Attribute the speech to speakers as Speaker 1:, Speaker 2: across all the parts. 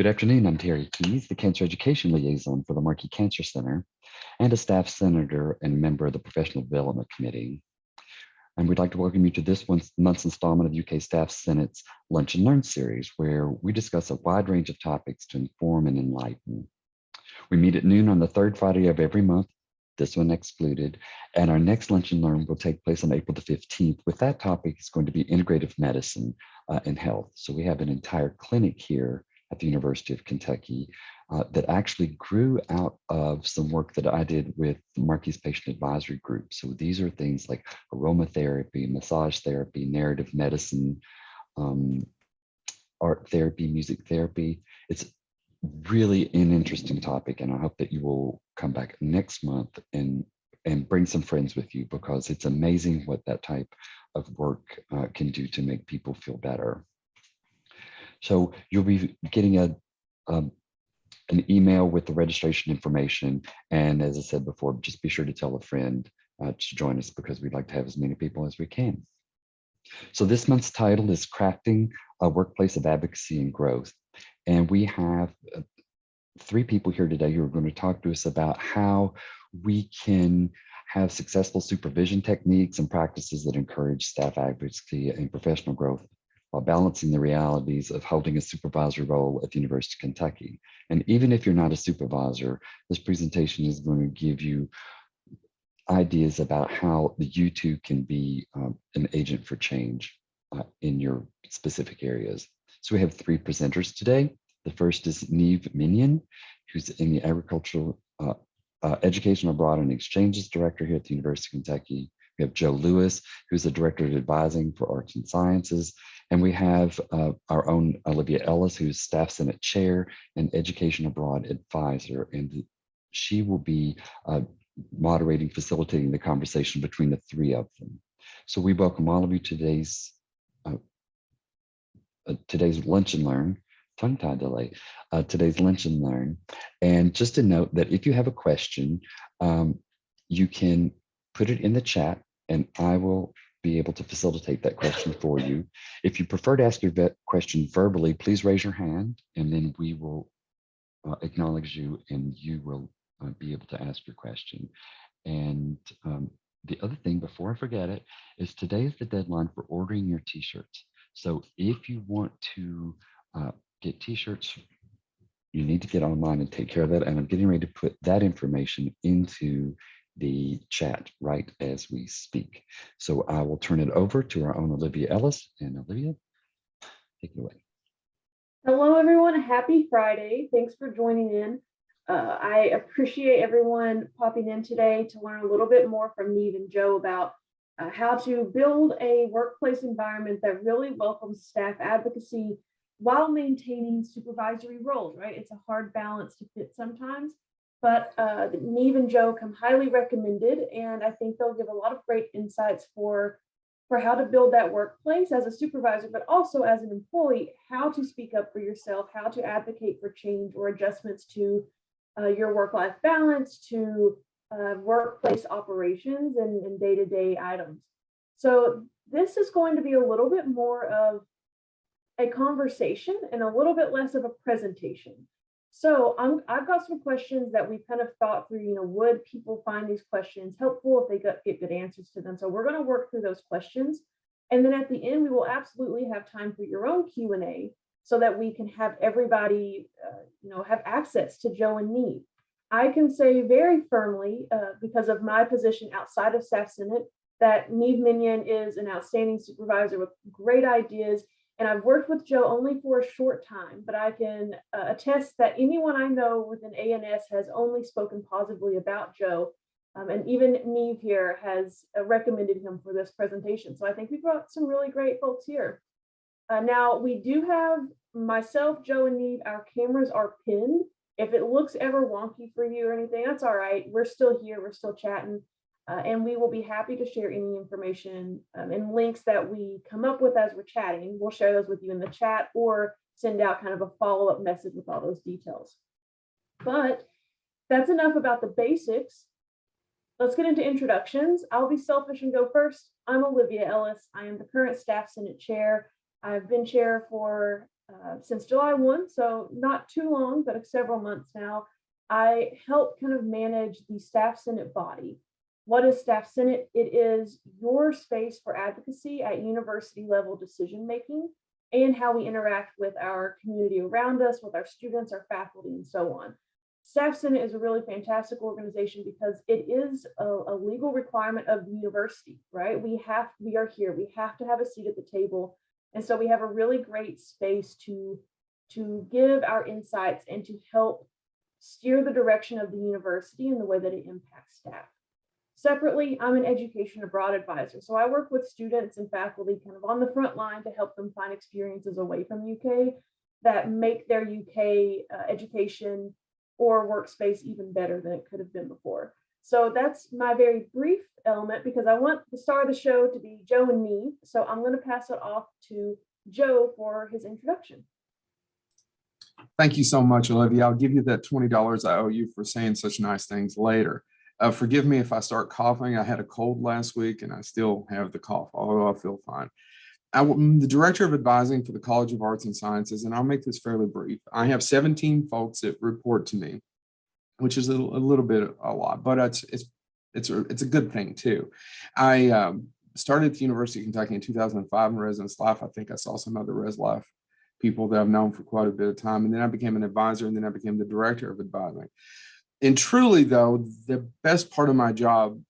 Speaker 1: Good afternoon. I'm Terry Keys, the Cancer Education Liaison for the Markey Cancer Center and a staff senator and member of the Professional Development Committee. And we'd like to welcome you to this month's installment of UK Staff Senate's Lunch and Learn series, where we discuss a wide range of topics to inform and enlighten. We meet at noon on the third Friday of every month, this one excluded, and our next Lunch and Learn will take place on April the 15th. With that topic, it's going to be integrative medicine and health. So we have an entire clinic here at the University of Kentucky that actually grew out of some work that I did with Markey's Patient Advisory Group. So these are things like aromatherapy, massage therapy, narrative medicine, art therapy, music therapy. It's really an interesting topic, and I hope that you will come back next month and bring some friends with you, because it's amazing what that type of work can do to make people feel better. So you'll be getting an email with the registration information. And as I said before, just be sure to tell a friend to join us, because we'd like to have as many people as we can. So this month's title is Crafting a Workplace of Advocacy and Growth. And we have three people here today who are going to talk to us about how we can have successful supervision techniques and practices that encourage staff advocacy and professional growth, while balancing the realities of holding a supervisory role at the University of Kentucky. And even if you're not a supervisor, this presentation is going to give you ideas about how you too can be an agent for change in your specific areas. So we have three presenters today. The first is Niamh Minion, who's in the Agricultural Education Abroad and Exchanges Director here at the University of Kentucky. We have Joe Lewis, who's the Director of Advising for Arts and Sciences. And we have our own Olivia Ellis, who's Staff Senate Chair and Education Abroad Advisor. And she will be moderating, facilitating the conversation between the three of them. So we welcome all of you to today's Lunch and Learn, tongue-tie delay, today's Lunch and Learn. And just a note that if you have a question, you can put it in the chat and I will be able to facilitate that question for you. If you prefer to ask your question verbally, please raise your hand and then we will acknowledge you and you will be able to ask your question. And the other thing, before I forget it, is today is the deadline for ordering your t-shirts. So if you want to get t-shirts, you need to get online and take care of that. And I'm getting ready to put that information into the chat right as we speak. So I will turn it over to our own Olivia Ellis. And Olivia, take it away.
Speaker 2: Hello, everyone. Happy Friday. Thanks for joining in. I appreciate everyone popping in today to learn a little bit more from Niamh and Joe about how to build a workplace environment that really welcomes staff advocacy while maintaining supervisory roles, right? It's a hard balance to fit sometimes, but Niamh and Joe come highly recommended, and I think they'll give a lot of great insights for how to build that workplace as a supervisor, but also as an employee, how to speak up for yourself, how to advocate for change or adjustments to your work-life balance, to workplace operations and day-to-day items. So this is going to be a little bit more of a conversation and a little bit less of a presentation. So I've got some questions that we've kind of thought through, would people find these questions helpful if they get good answers to them? So we're going to work through those questions. And then at the end, we will absolutely have time for your own Q&A so that we can have everybody, have access to Joe and Niamh. I can say very firmly, because of my position outside of Staff Senate, that Niamh Minion is an outstanding supervisor with great ideas. And I've worked with Joe only for a short time, but I can attest that anyone I know within ANS has only spoken positively about Joe. And even Niamh here has recommended him for this presentation. So I think we've got some really great folks here. Now, we do have myself, Joe, and Niamh. Our cameras are pinned. If it looks ever wonky for you or anything, that's all right. We're still here. We're still chatting. And we will be happy to share any information and links that we come up with as we're chatting. We'll share those with you in the chat or send out kind of a follow-up message with all those details. But that's enough about the basics. Let's get into introductions. I'll be selfish and go first. I'm Olivia Ellis. I am the current Staff Senate Chair. I've been chair for since July 1, so not too long, but several months now, I help kind of manage the Staff Senate body. What is Staff Senate? It is your space for advocacy at university level decision making and how we interact with our community around us, with our students, our faculty, and so on. Staff Senate is a really fantastic organization because it is a legal requirement of the university, right? We are here, we have to have a seat at the table. And so we have a really great space to give our insights and to help steer the direction of the university in the way that it impacts staff. Separately, I'm an education abroad advisor. So I work with students and faculty kind of on the front line to help them find experiences away from UK that make their UK education or workspace even better than it could have been before. So that's my very brief element because I want the star of the show to be Joe and Niamh. So I'm going to pass it off to Joe for his introduction.
Speaker 3: Thank you so much, Olivia. I'll give you that $20 I owe you for saying such nice things later. Forgive me if I start coughing. I had a cold last week and I still have the cough, although I feel fine. I'm the director of advising for the College of Arts and Sciences, and I'll make this fairly brief. I have 17 folks that report to me, which is a little bit a lot, but it's a good thing too. I started at the University of Kentucky in 2005 in residence life. I think I saw some other res life people that I've known for quite a bit of time, and then I became an advisor, and then I became the director of advising. And truly, though, the best part of my job,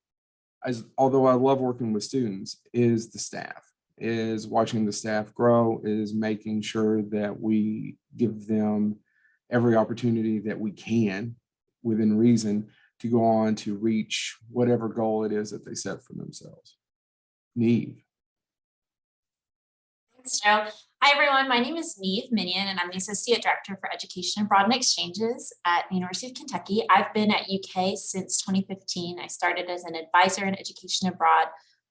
Speaker 3: although I love working with students, is the staff, is watching the staff grow, is making sure that we give them every opportunity that we can within reason to go on to reach whatever goal it is that they set for themselves. Niamh.
Speaker 4: Thanks, Joe. Hi, everyone. My name is Niamh Minion, and I'm the Associate Director for Education Abroad and Exchanges at the University of Kentucky. I've been at UK since 2015. I started as an advisor in education abroad,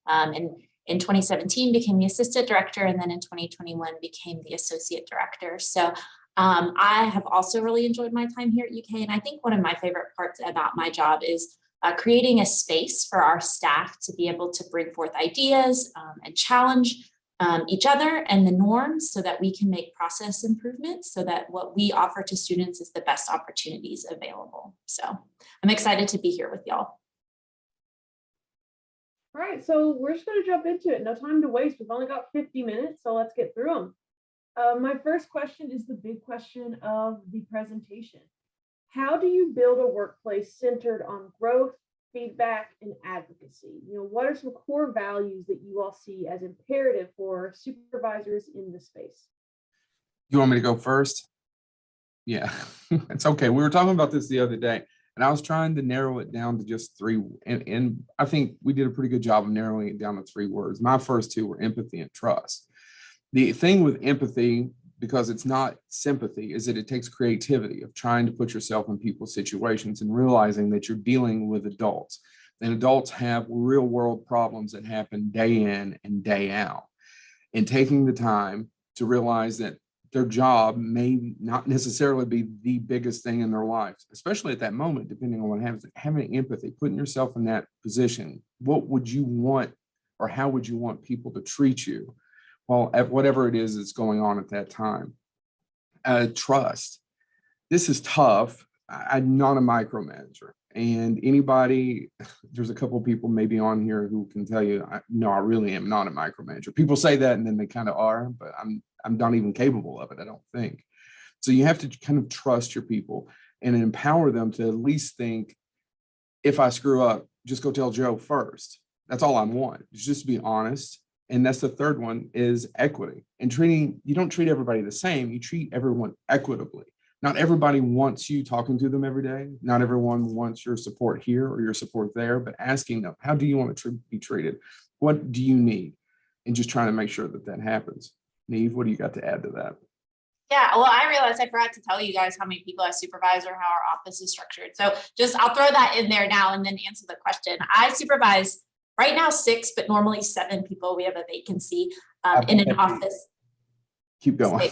Speaker 4: and in 2017 became the Assistant Director, and then in 2021 became the Associate Director. So I have also really enjoyed my time here at UK, and I think one of my favorite parts about my job is creating a space for our staff to be able to bring forth ideas and challenge each other and the norms so that we can make process improvements so that what we offer to students is the best opportunities available. So I'm excited to be here with y'all.
Speaker 2: All right, so we're just going to jump into it. No time to waste. We've only got 50 minutes, so let's get through them. My first question is the big question of the presentation. How do you build a workplace centered on growth, feedback, and advocacy? What are some core values that you all see as imperative for supervisors in this space?
Speaker 3: You want me to go first? Yeah, it's okay. We were talking about this the other day, and I was trying to narrow it down to just three, and I think we did a pretty good job of narrowing it down to 3 words. My first 2 were empathy and trust. The thing with empathy, because it's not sympathy, is that it takes creativity of trying to put yourself in people's situations and realizing that you're dealing with adults, and adults have real world problems that happen day in and day out, and taking the time to realize that their job may not necessarily be the biggest thing in their lives, especially at that moment, depending on what happens. Having empathy, putting yourself in that position. What would you want, or how would you want people to treat you? Well, at whatever it is that's going on at that time. Trust. This is tough. I'm not a micromanager, and anybody, there's a couple of people maybe on here who can tell you, no, I really am not a micromanager. People say that and then they kind of are, but I'm not even capable of it, I don't think. So you have to kind of trust your people and empower them to at least think, if I screw up, just go tell Joe first. That's all I want, is just be honest. And that's the third one, is equity. And you don't treat everybody the same, you treat everyone equitably. Not everybody wants you talking to them every day. Not everyone wants your support here or your support there, but asking them, how do you want to be treated? What do you need? And just trying to make sure that that happens. Niamh, what do you got to add to that?
Speaker 4: Yeah, well, I realized I forgot to tell you guys how many people I supervise or how our office is structured. So I'll throw that in there now and then answer the question. I supervise right now 6, but normally 7 people. We have a vacancy in an office.
Speaker 3: Keep going.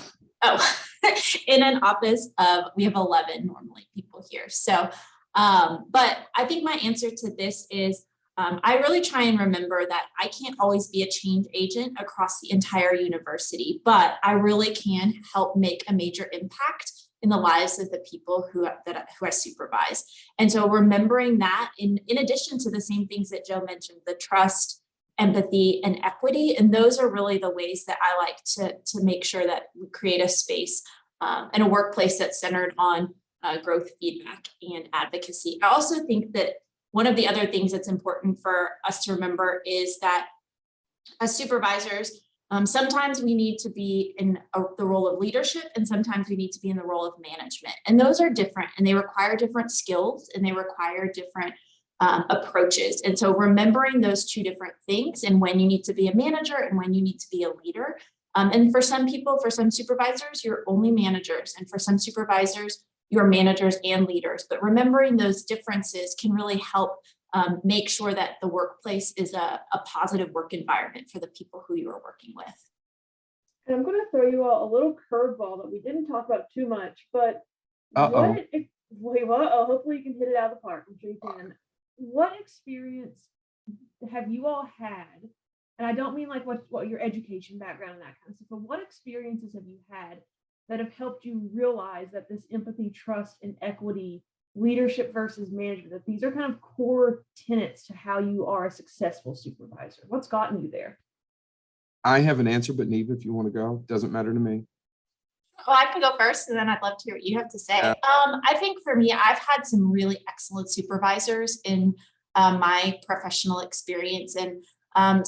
Speaker 4: In an office of, we have 11 normally people here. So, but I think my answer to this is I really try and remember that I can't always be a change agent across the entire university, but I really can help make a major impact in the lives of the people who I supervise. And so remembering that in addition to the same things that Joe mentioned, the trust, empathy, and equity, and those are really the ways that I like to make sure that we create a space and a workplace that's centered on growth, feedback, and advocacy. I also think that one of the other things that's important for us to remember is that as supervisors, sometimes we need to be in the role of leadership, and sometimes we need to be in the role of management. And those are different, and they require different skills, and they require different approaches. And so remembering those two different things, and when you need to be a manager and when you need to be a leader. And for some people, for some supervisors, you're only managers. And for some supervisors, you're managers and leaders. But remembering those differences can really help make sure that the workplace is a positive work environment for the people who you are working with.
Speaker 2: And I'm going to throw you all a little curveball that we didn't talk about too much, but wait, what? Oh, hopefully you can hit it out of the park. I'm sure you can. What experience have you all had? And I don't mean like what your education background and that kind of stuff, but what experiences have you had that have helped you realize that this empathy, trust, and equity, leadership versus management, that these are kind of core tenets to how you are a successful supervisor? What's gotten you there?
Speaker 3: I have an answer, but Niamh, if you want to go, doesn't matter to me.
Speaker 4: Well, I can go first, and then I'd love to hear what you have to say. I think for me, I've had some really excellent supervisors in my professional experience, and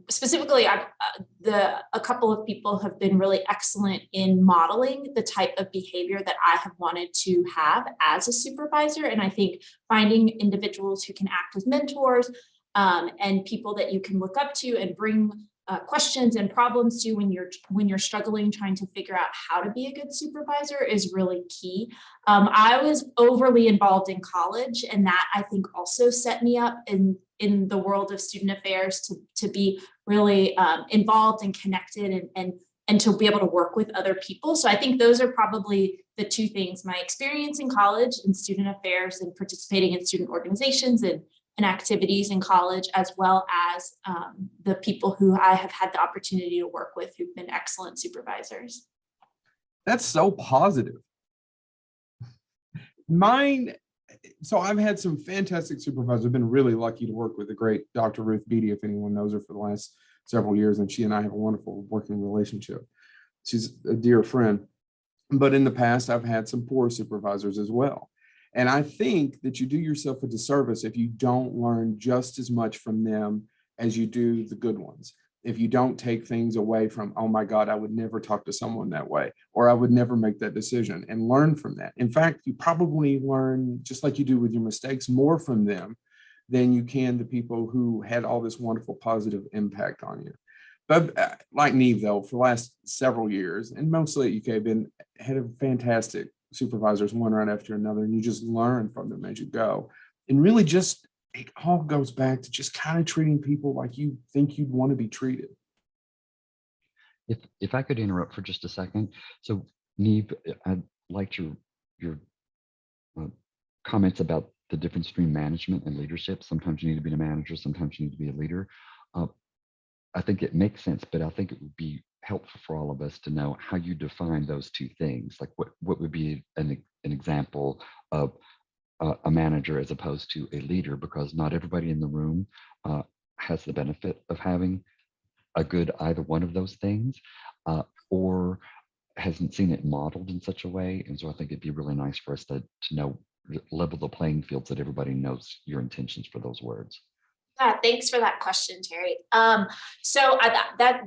Speaker 4: specifically, a couple of people have been really excellent in modeling the type of behavior that I have wanted to have as a supervisor. And I think finding individuals who can act as mentors and people that you can look up to and bring questions and problems to when you're struggling trying to figure out how to be a good supervisor is really key. I was overly involved in college, and that I think also set me up in the world of student affairs to be really involved and connected and to be able to work with other people. So I think those are probably the two things: my experience in college in student affairs and participating in student organizations and activities in college, as well as the people who I have had the opportunity to work with who've been excellent supervisors.
Speaker 3: That's so positive. So I've had some fantastic supervisors. I've been really lucky to work with the great Dr. Ruth Beatty, if anyone knows her, for the last several years, and she and I have a wonderful working relationship. She's a dear friend. But in the past, I've had some poor supervisors as well. And I think that you do yourself a disservice if you don't learn just as much from them as you do the good ones. If you don't take things away from, oh my God, I would never talk to someone that way, or I would never make that decision, and learn from that. In fact, you probably learn, just like you do with your mistakes, more from them than you can the people who had all this wonderful positive impact on you. But like Niamh, though, for the last several years, and mostly at UK, had a fantastic supervisors one right after another, and you just learn from them as you go. And really just, it all goes back to just kind of treating people like you think you'd want to be treated.
Speaker 1: If I could interrupt for just a second. So Niamh, I liked your comments about the difference between management and leadership. Sometimes you need to be a manager, sometimes you need to be a leader. I think it makes sense, but I think it would be helpful for all of us to know how you define those two things. Like what would be an example of a manager as opposed to a leader, because not everybody in the room has the benefit of having a good either one of those things or hasn't seen it modeled in such a way. And so I think it'd be really nice for us to know, level the playing field so that everybody knows your intentions for those words.
Speaker 4: Yeah, thanks for that question, Terry. So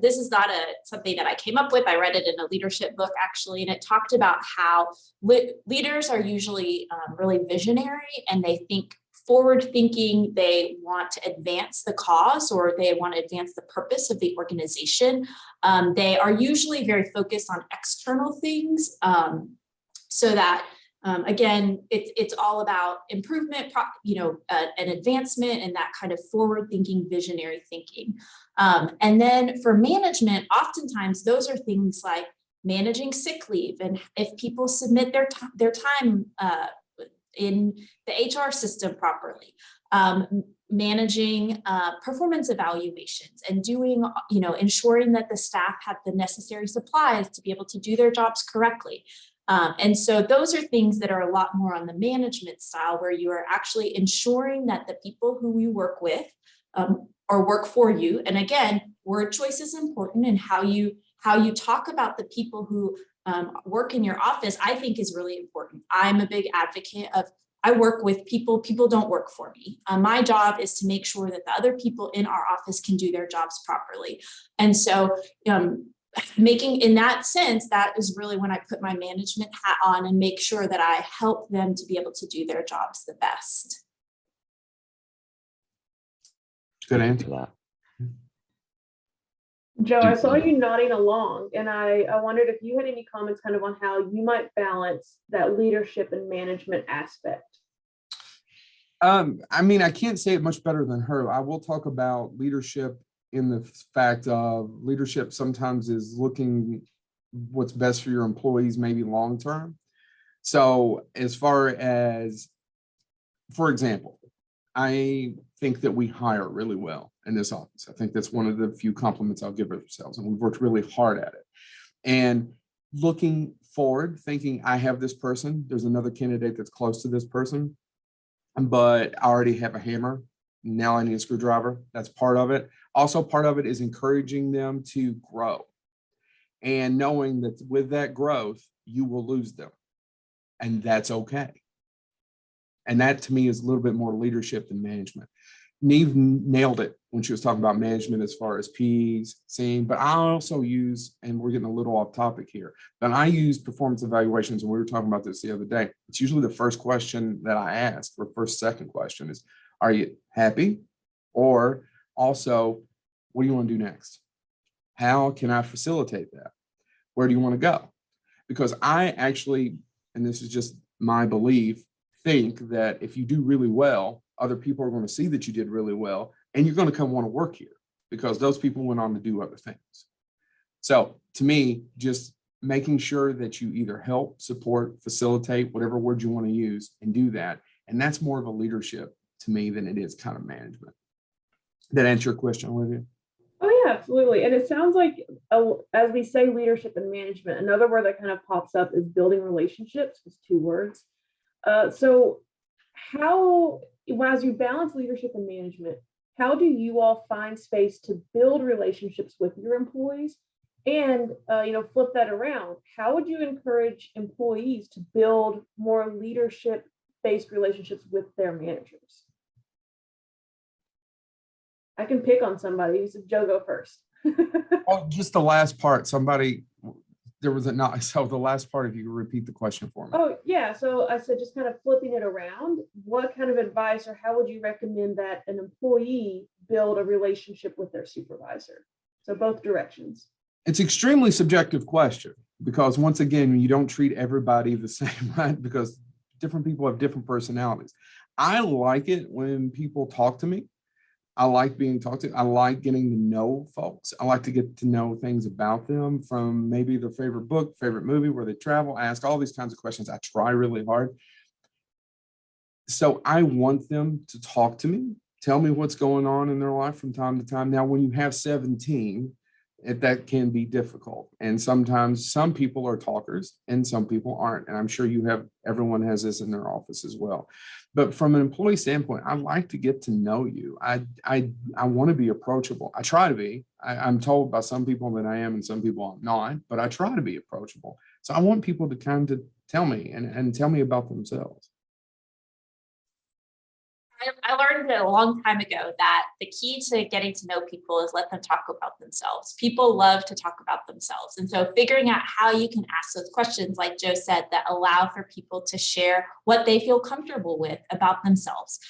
Speaker 4: this is not something that I came up with. I read it in a leadership book, actually, and it talked about how leaders are usually really visionary, and they think forward thinking. They want to advance the cause, or they want to advance the purpose of the organization. They are usually very focused on external things, so that again, it's all about improvement, an advancement, and that kind of forward-thinking, visionary thinking. And then for management, oftentimes those are things like managing sick leave, and if people submit their time in the HR system properly, managing performance evaluations and doing, ensuring that the staff have the necessary supplies to be able to do their jobs correctly. And so those are things that are a lot more on the management style, where you are actually ensuring that the people who you work with or work for you. And again, word choice is important, and how you talk about the people who work in your office, I think, is really important. I'm a big advocate of, I work with people, people don't work for me. My job is to make sure that the other people in our office can do their jobs properly. And so making, in that sense, that is really when I put my management hat on and make sure that I help them to be able to do their jobs the best.
Speaker 3: Good
Speaker 1: Thank you
Speaker 3: answer.
Speaker 1: for that.
Speaker 2: Joe, I saw you nodding along, and I wondered if you had any comments kind of on how you might balance that leadership and management aspect.
Speaker 3: I mean, I can't say it much better than her. I will talk about leadership in the fact of leadership sometimes is looking what's best for your employees, maybe long term. So as far as, for example, I think that we hire really well in this office. I think that's one of the few compliments I'll give ourselves, and we've worked really hard at it. And looking forward, thinking I have this person, there's another candidate that's close to this person, but I already have a hammer. Now I need a screwdriver. That's part of it. Also, part of it is encouraging them to grow and knowing that with that growth, you will lose them, and that's okay. And that to me is a little bit more leadership than management. Niamh nailed it when she was talking about management as far as P's, seeing, but I also use, and we're getting a little off topic here, but I use performance evaluations, and we were talking about this the other day. It's usually the first question that I ask, or second question is, are you happy? Or also, what do you want to do next? How can I facilitate that? Where do you want to go? Because I actually, and this is just my belief, think that if you do really well, other people are going to see that you did really well, and you're going to come want to work here because those people went on to do other things. So to me, just making sure that you either help, support, facilitate, whatever word you want to use, and do that. And that's more of a leadership to me than it is kind of management. That answer your question, Olivia?
Speaker 2: Oh yeah, absolutely. And it sounds like, as we say, leadership and management, another word that kind of pops up is building relationships. It's 2 words. So how, as you balance leadership and management, how do you all find space to build relationships with your employees? And flip that around. How would you encourage employees to build more leadership-based relationships with their managers? I can pick on somebody. You said Joe, go first.
Speaker 3: Oh, just the last part. Somebody, there was a not. So the last part, if you could repeat the question for me.
Speaker 2: Oh yeah. So I said, just kind of flipping it around. What kind of advice, or how would you recommend that an employee build a relationship with their supervisor? So both directions.
Speaker 3: It's extremely subjective question, because once again, you don't treat everybody the same, right? Because different people have different personalities. I like it when people talk to me. I like being talked to. I like getting to know folks. I like to get to know things about them, from maybe their favorite book, favorite movie, where they travel, ask all these kinds of questions. I try really hard. So I want them to talk to me, tell me what's going on in their life from time to time. Now, when you have 17, that can be difficult. And sometimes some people are talkers and some people aren't. And I'm sure everyone has this in their office as well. But from an employee standpoint, I like to get to know you. I want to be approachable. I try to be. I'm told by some people that I am and some people I'm not, but I try to be approachable. So I want people to kind of tell me and tell me about themselves.
Speaker 4: I learned a long time ago that the key to getting to know people is let them talk about themselves. People love to talk about themselves. And so figuring out how you can ask those questions, like Joe said, that allow for people to share what they feel comfortable with about themselves.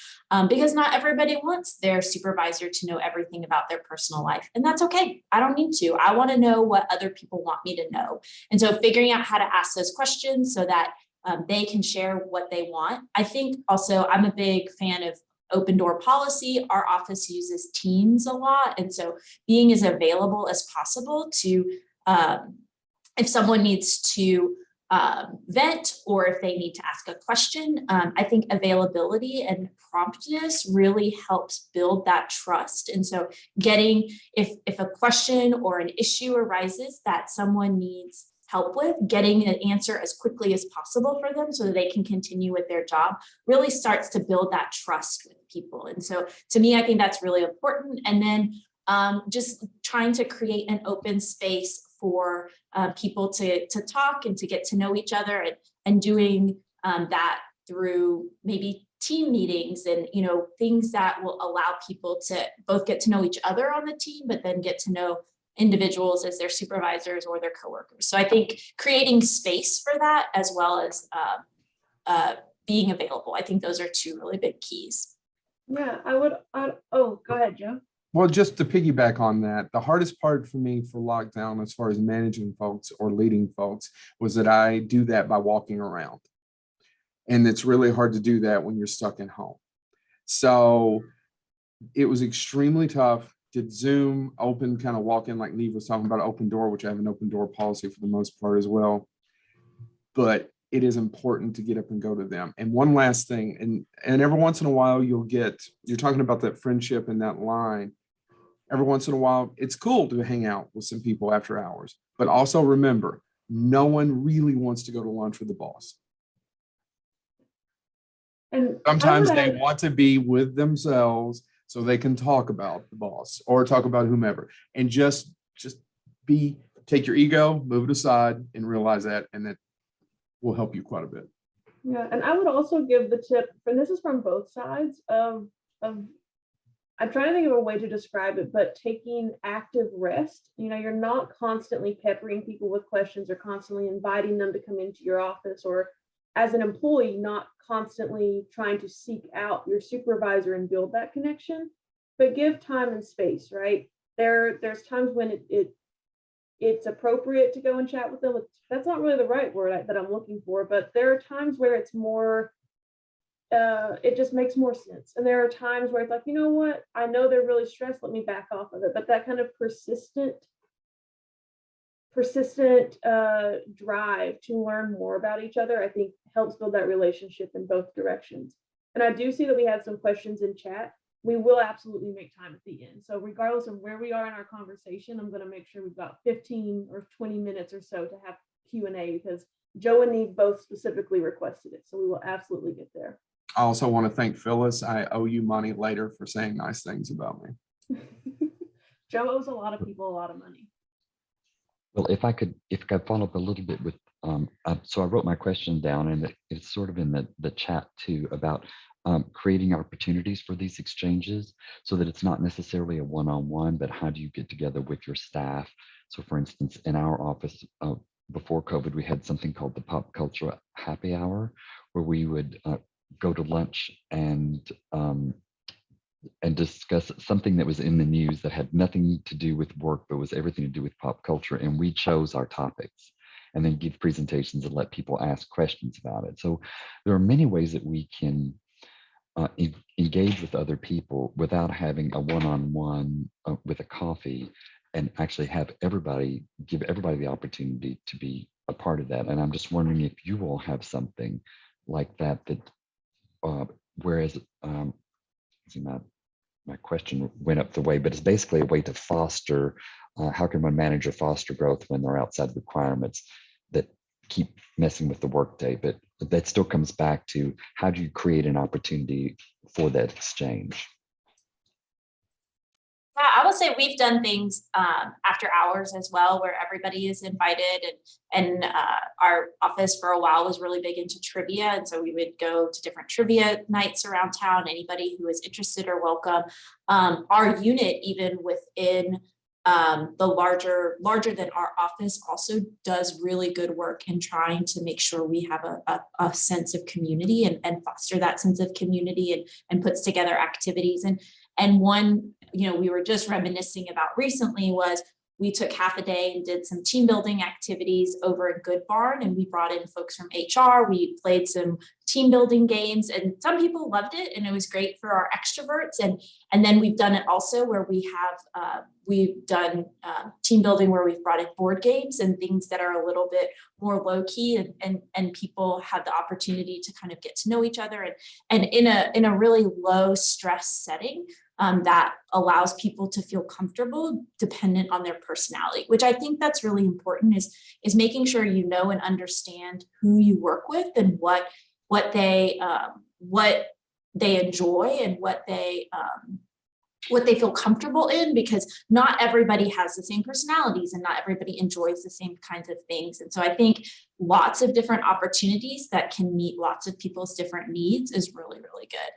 Speaker 4: Because not everybody wants their supervisor to know everything about their personal life. And that's okay. I don't need to. I want to know what other people want me to know. And so figuring out how to ask those questions so that they can share what they want. I think also I'm a big fan of open door policy. Our office uses Teams a lot. And so being as available as possible to, if someone needs to vent or if they need to ask a question. I think availability and promptness really helps build that trust. And so getting, if a question or an issue arises that someone needs help with, getting an answer as quickly as possible for them so that they can continue with their job really starts to build that trust with people. And so to me, I think that's really important. And then just trying to create an open space for people to talk and to get to know each other, and doing that through maybe team meetings and, you know, things that will allow people to both get to know each other on the team, but then get to know individuals as their supervisors or their coworkers. So I think creating space for that, as well as being available, I think those are two really big keys.
Speaker 2: Yeah, oh, go ahead, Joe.
Speaker 3: Well, just to piggyback on that, the hardest part for me for lockdown, as far as managing folks or leading folks, was that I do that by walking around. And it's really hard to do that when you're stuck at home. So it was extremely tough. Did Zoom, open, kind of walk in, like Niamh was talking about, open door, which I have an open door policy for the most part as well. But it is important to get up and go to them. And one last thing, and every once in a while you're talking about that friendship and that line. Every once in a while, it's cool to hang out with some people after hours, but also remember, no one really wants to go to lunch with the boss.
Speaker 2: And
Speaker 3: sometimes they want to be with themselves so they can talk about the boss or talk about whomever, and just take your ego, move it aside, and realize that, and that will help you quite a bit.
Speaker 2: Yeah, and I would also give the tip, and this is from both sides of I'm trying to think of a way to describe it, but taking active rest. You know, you're not constantly peppering people with questions or constantly inviting them to come into your office, or as an employee, not constantly trying to seek out your supervisor and build that connection, but give time and space, right? There's times when it's appropriate to go and chat with them. That's not really the right word that I'm looking for, but there are times where it's more, it just makes more sense. And there are times where it's like, you know what, I know they're really stressed, let me back off of it. But that kind of persistent drive to learn more about each other, I think helps build that relationship in both directions. And I do see that we had some questions in chat. We will absolutely make time at the end. So regardless of where we are in our conversation, I'm going to make sure we've got 15 or 20 minutes or so to have Q&A, because Joe and Niamh both specifically requested it. So we will absolutely get there.
Speaker 3: I also want to thank Phyllis. I owe you money later for saying nice things about me.
Speaker 2: Joe owes a lot of people a lot of money.
Speaker 1: Well, if I could follow up a little bit with, so I wrote my question down, and it's sort of in the chat too, about creating opportunities for these exchanges, so that it's not necessarily a one-on-one, but how do you get together with your staff? So for instance, in our office, before COVID, we had something called the Pop Culture Happy Hour, where we would go to lunch and discuss something that was in the news that had nothing to do with work, but was everything to do with pop culture. And we chose our topics, and then give presentations and let people ask questions about it. So there are many ways that we can engage with other people without having a one-on-one with a coffee, and actually give everybody the opportunity to be a part of that. And I'm just wondering if you all have something like that, whereas see, my question went up the way, but it's basically a way to foster, how can one manager foster growth when they're outside requirements that keep messing with the workday? But that still comes back to, how do you create an opportunity for that exchange?
Speaker 4: Yeah, I would say we've done things after hours as well, where everybody is invited, and our office for a while was really big into trivia. And so we would go to different trivia nights around town. Anybody who is interested are welcome. Our unit, even within the larger than our office, also does really good work in trying to make sure we have a sense of community and foster that sense of community, and puts together activities. And one, we were just reminiscing about recently was we took half a day and did some team building activities over at Good Barn, and we brought in folks from HR. We played some team building games, and some people loved it, and it was great for our extroverts. And then we've done it also where we've done team building where we've brought in board games and things that are a little bit more low key, and people have the opportunity to kind of get to know each other, and in a really low stress setting. That allows people to feel comfortable dependent on their personality, which I think that's really important, is making sure you know and understand who you work with and what they enjoy and what they feel comfortable in, because not everybody has the same personalities and not everybody enjoys the same kinds of things. And so I think lots of different opportunities that can meet lots of people's different needs is really, really good.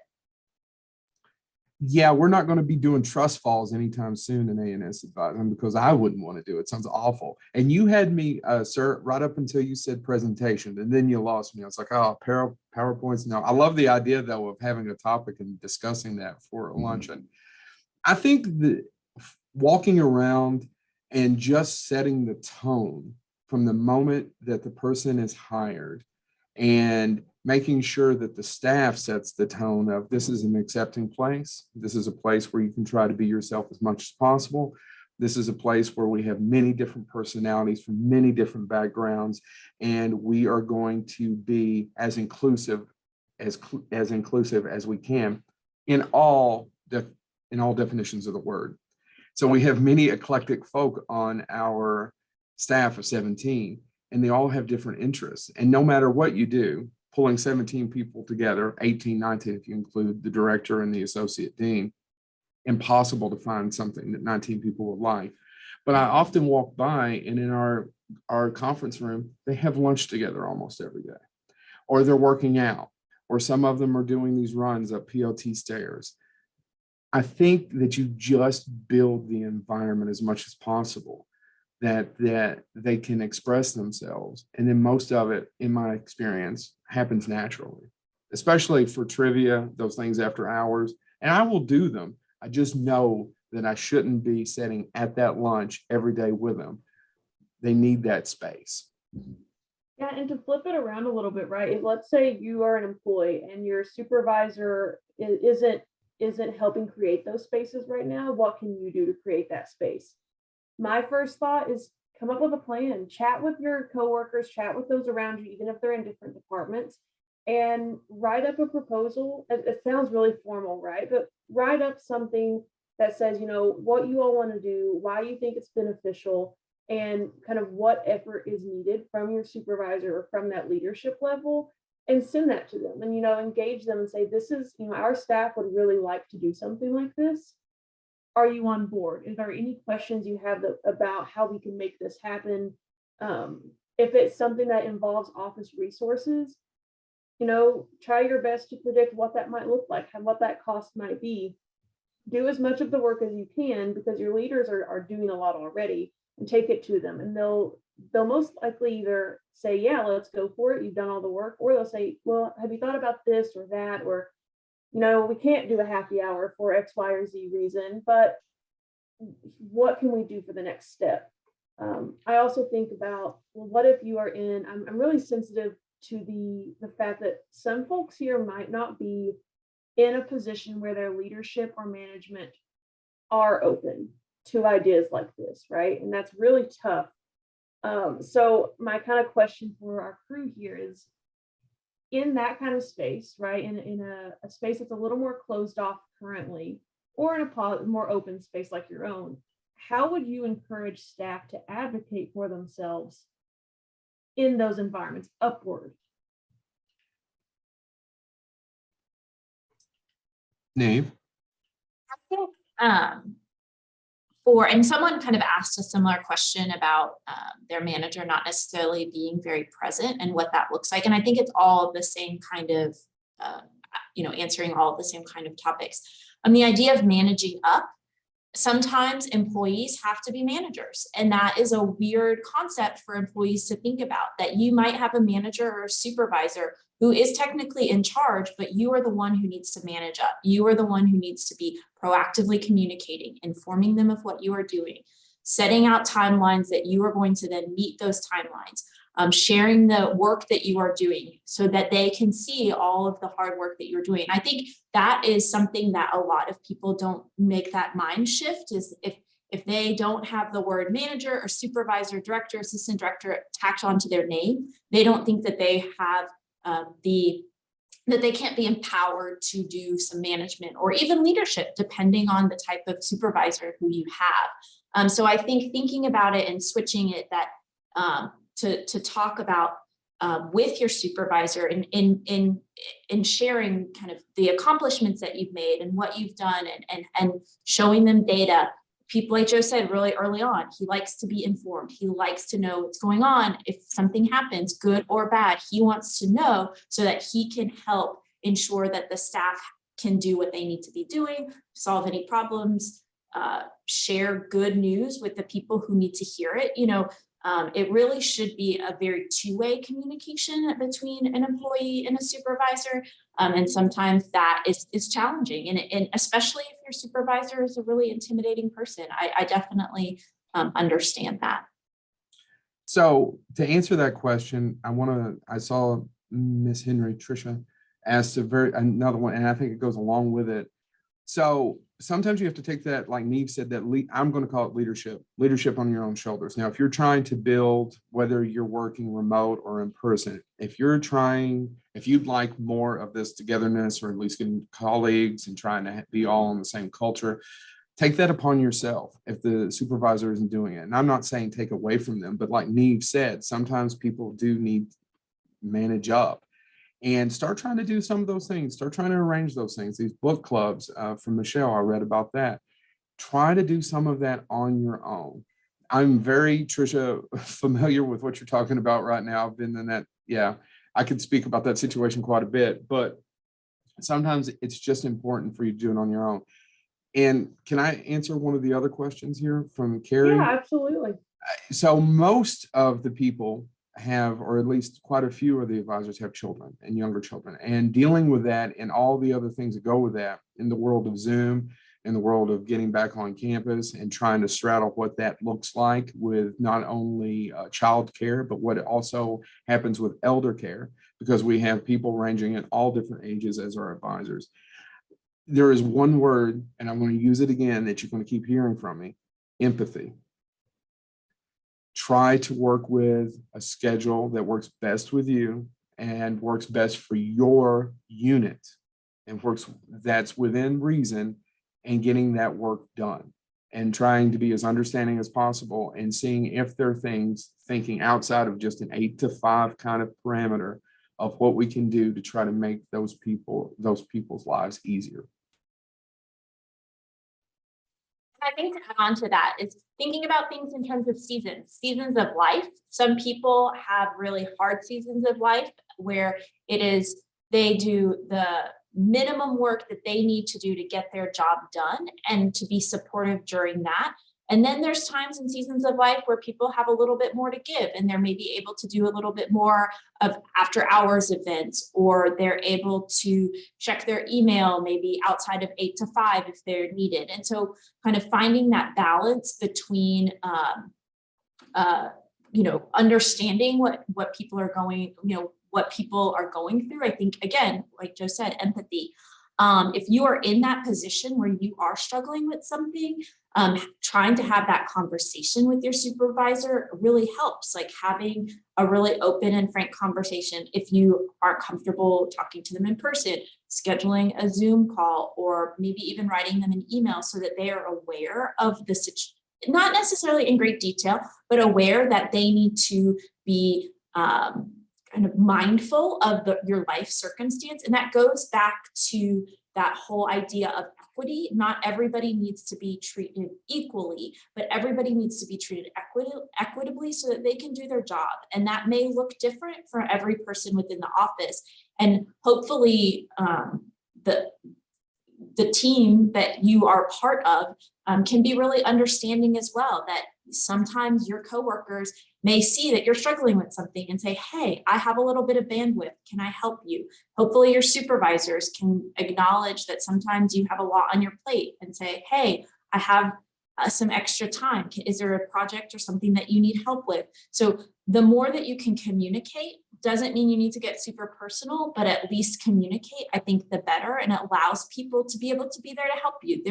Speaker 3: Yeah, we're not going to be doing trust falls anytime soon in A&S advising, because I wouldn't want to do it. It sounds awful. And you had me, sir, right up until you said presentation, and then you lost me. I was like, oh, PowerPoints. No, I love the idea, though, of having a topic and discussing that for a luncheon. I think that walking around and just setting the tone from the moment that the person is hired and making sure that the staff sets the tone of this is an accepting place. This is a place where you can try to be yourself as much as possible. This is a place where we have many different personalities from many different backgrounds, and we are going to be as inclusive as we can in all definitions of the word. So we have many eclectic folk on our staff of 17, and they all have different interests. And no matter what you do, pulling 17 people together, 18, 19, if you include the director and the associate dean, impossible to find something that 19 people would like. But I often walk by, and in our conference room, they have lunch together almost every day, or they're working out, or some of them are doing these runs up PLT stairs. I think that you just build the environment as much as possible that they can express themselves. And then most of it, in my experience, happens naturally, especially for trivia, those things after hours. And I will do them. I just know that I shouldn't be sitting at that lunch every day with them. They need that space.
Speaker 2: Yeah, and to flip it around a little bit, right? Let's say you are an employee and your supervisor isn't helping create those spaces right now. What can you do to create that space? My first thought is come up with a plan, chat with your coworkers, chat with those around you, even if they're in different departments, and write up a proposal. It sounds really formal, right? But write up something that says, what you all want to do, why you think it's beneficial, and kind of what effort is needed from your supervisor or from that leadership level, and send that to them and, engage them and say, this is, our staff would really like to do something like this. Are you on board? Is there any questions you have about how we can make this happen? If it's something that involves office resources, try your best to predict what that might look like and what that cost might be. Do as much of the work as you can, because your leaders are doing a lot already, and take it to them. And they'll most likely either say, yeah, let's go for it, you've done all the work, or they'll say, well, have you thought about this or that? Or we can't do a happy hour for X, Y, or Z reason, but what can we do for the next step? I also think about, well, what if you are in, I'm really sensitive to the fact that some folks here might not be in a position where their leadership or management are open to ideas like this, right? And that's really tough. So my kind of question for our crew here is, in that kind of space, right, in a space that's a little more closed off currently, or in a more open space like your own, how would you encourage staff to advocate for themselves in those environments upward?
Speaker 3: Niamh?
Speaker 4: I think and someone kind of asked a similar question about their manager not necessarily being very present and what that looks like. And I think it's all the same kind of, answering all of the same kind of topics. The idea of managing up, sometimes employees have to be managers. And that is a weird concept for employees to think about, that you might have a manager or a supervisor who is technically in charge, but you are the one who needs to manage up. You are the one who needs to be proactively communicating, informing them of what you are doing, setting out timelines that you are going to then meet those timelines, sharing the work that you are doing so that they can see all of the hard work that you're doing. I think that is something that a lot of people don't make that mind shift, is if they don't have the word manager or supervisor, director, assistant director tacked onto their name, they don't think that they have that they can't be empowered to do some management or even leadership, depending on the type of supervisor who you have. So I think thinking about it and switching it, that to talk about with your supervisor and in sharing kind of the accomplishments that you've made and what you've done, and showing them data. People, like Joe said really early on, he likes to be informed. He likes to know what's going on. If something happens, good or bad, he wants to know so that he can help ensure that the staff can do what they need to be doing, solve any problems, share good news with the people who need to hear it. It really should be a very two-way communication between an employee and a supervisor. And sometimes that is challenging. And especially if your supervisor is a really intimidating person, I definitely understand that.
Speaker 3: So to answer that question, I saw Miss Henry, Tricia, asked another one, and I think it goes along with it. So sometimes you have to take that, like Niamh said, that I'm going to call it leadership on your own shoulders. Now, if you're trying to build, whether you're working remote or in person, if you'd like more of this togetherness, or at least getting colleagues and trying to be all in the same culture, take that upon yourself if the supervisor isn't doing it. And I'm not saying take away from them, but like Niamh said, sometimes people do need to manage up. And start trying to do some of those things. Start trying to arrange those things. These book clubs from Michelle, I read about that. Try to do some of that on your own. I'm very, Tricia, familiar with what you're talking about right now. I've been in that. Yeah, I could speak about that situation quite a bit, but sometimes it's just important for you to do it on your own. And can I answer one of the other questions here from Carrie?
Speaker 2: Yeah, absolutely.
Speaker 3: So most of the people have, or at least quite a few of the advisors have children and younger children, and dealing with that and all the other things that go with that in the world of Zoom, in the world of getting back on campus and trying to straddle what that looks like with not only child care, but what also happens with elder care, because we have people ranging at all different ages as our advisors. There is one word, and I'm going to use it again, that you're going to keep hearing from me: empathy. Try to work with a schedule that works best with you and works best for your unit and that's within reason, and getting that work done and trying to be as understanding as possible, and seeing if there are things, thinking outside of just an 8 to 5 kind of parameter of what we can do to try to make those people's lives easier.
Speaker 4: I think to add on to that is thinking about things in terms of seasons of life. Some people have really hard seasons of life where they do the minimum work that they need to do to get their job done and to be supportive during that. And then there's times and seasons of life where people have a little bit more to give, and they're maybe able to do a little bit more of after hours events, or they're able to check their email maybe outside of 8 to 5 if they're needed. And so kind of finding that balance between, understanding what people are going, what people are going through. I think, again, like Joe said, empathy. If you are in that position where you are struggling with something, trying to have that conversation with your supervisor really helps, like having a really open and frank conversation. If you aren't comfortable talking to them in person, scheduling a Zoom call, or maybe even writing them an email so that they are aware of the situation, not necessarily in great detail, but aware that they need to be kind of mindful of your life circumstance. And that goes back to that whole idea of equity. Not everybody needs to be treated equally, but everybody needs to be treated equitably so that they can do their job. And that may look different for every person within the office. And hopefully the team that you are part of can be really understanding as well, that sometimes your coworkers may see that you're struggling with something and say, hey, I have a little bit of bandwidth. Can I help you? Hopefully your supervisors can acknowledge that sometimes you have a lot on your plate and say, hey, I have some extra time? Is there a project or something that you need help with? So the more that you can communicate, doesn't mean you need to get super personal, but at least communicate, I think the better, and it allows people to be able to be there to help you.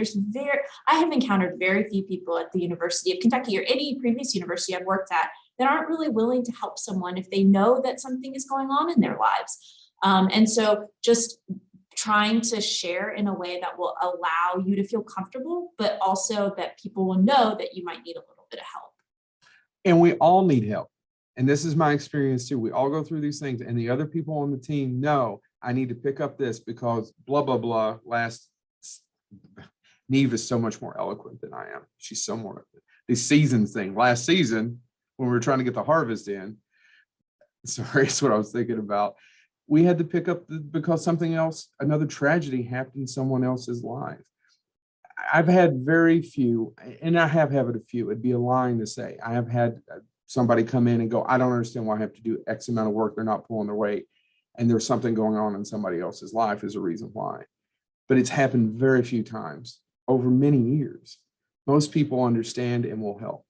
Speaker 4: I have encountered very few people at the University of Kentucky or any previous university I've worked at that aren't really willing to help someone if they know that something is going on in their lives. And so just trying to share in a way that will allow you to feel comfortable, but also that people will know that you might need a little bit of help.
Speaker 3: And we all need help. And this is my experience too. We all go through these things, and the other people on the team know I need to pick up this because blah, blah, blah. Niamh is so much more eloquent than I am. She's so more, the seasons thing. Last season, when we were trying to get the harvest in, sorry, that's what I was thinking about. We had to pick up because something else, another tragedy happened in someone else's life. I've had very few, and I have had a few, it'd be a line to say, I have had somebody come in and go, I don't understand why I have to do X amount of work. They're not pulling their weight. And there's something going on in somebody else's life is a reason why. But it's happened very few times over many years. Most people understand and will help.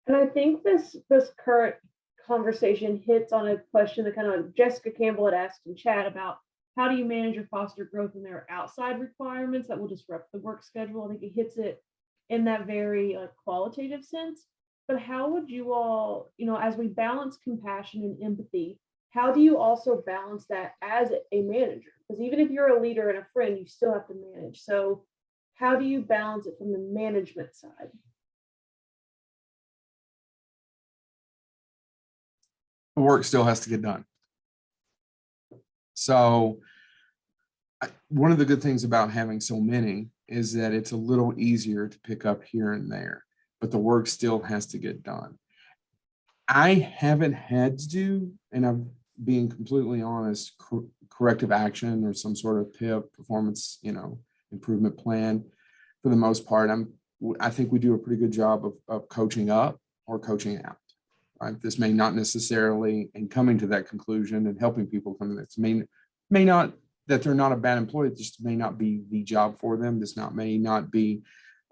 Speaker 2: And I think this current conversation hits on a question that kind of Jessica Campbell had asked in chat about how do you manage or foster growth when there are outside requirements that will disrupt the work schedule. I think it hits it in that very qualitative sense. But how would you all, as we balance compassion and empathy, how do you also balance that as a manager? Because even if you're a leader and a friend, you still have to manage. So how do you balance it from the management side?
Speaker 3: The work still has to get done. So one of the good things about having so many is that it's a little easier to pick up here and there, but the work still has to get done. I haven't had to do, and I'm being completely honest, corrective action or some sort of PIP, performance, improvement plan. For the most part, I think we do a pretty good job of coaching up or coaching out. Right? This may not necessarily, and coming to that conclusion and helping people come to this may not that they're not a bad employee. It just may not be the job for them. This may not be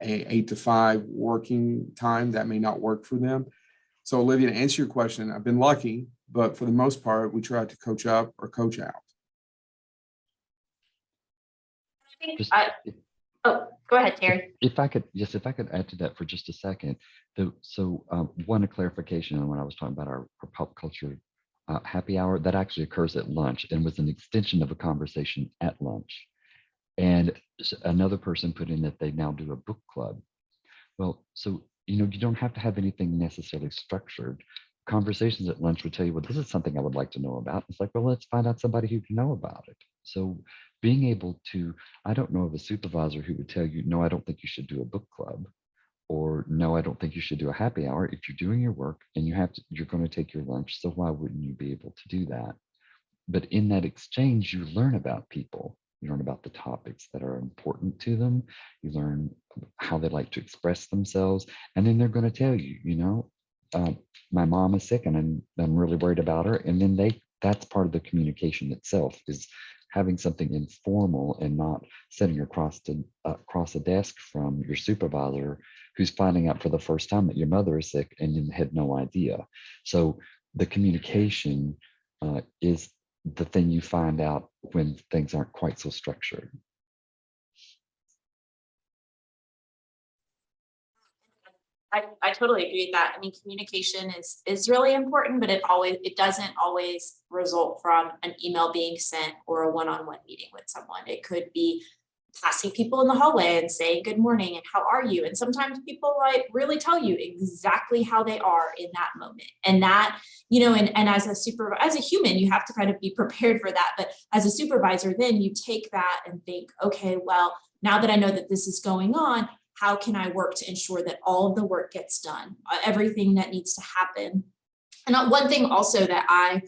Speaker 3: a 8 to 5 working time that may not work for them. So Olivia, to answer your question, I've been lucky, but for the most part, we try to coach up or coach out.
Speaker 4: Go ahead, Terry.
Speaker 1: If I could add to that for just a second. One clarification on when I was talking about our pop culture happy hour, that actually occurs at lunch and was an extension of a conversation at lunch. And another person put in that they now do a book club. Well, so, you don't have to have anything necessarily structured. Conversations at lunch would tell you, well, this is something I would like to know about. It's like, well, let's find out somebody who can know about it. So being able to, I don't know of a supervisor who would tell you, no, I don't think you should do a book club, or no, I don't think you should do a happy hour. If you're doing your work and you're going to take your lunch, so why wouldn't you be able to do that? But in that exchange, you learn about people. You learn about the topics that are important to them. You learn how they like to express themselves. And then they're going to tell you, my mom is sick and I'm really worried about her. And then that's part of the communication itself, is having something informal and not sitting across a desk from your supervisor who's finding out for the first time that your mother is sick and you had no idea. So the communication is the thing you find out when things aren't quite so structured.
Speaker 4: I totally agree with that. I mean, communication is really important, but it doesn't always result from an email being sent or a one-on-one meeting with someone. It could be passing people in the hallway and saying good morning and how are you? And sometimes people really tell you exactly how they are in that moment. And that, and as a human, you have to kind of be prepared for that. But as a supervisor, then you take that and think, okay, well, now that I know that this is going on, how can I work to ensure that all of the work gets done, everything that needs to happen? And one thing also that I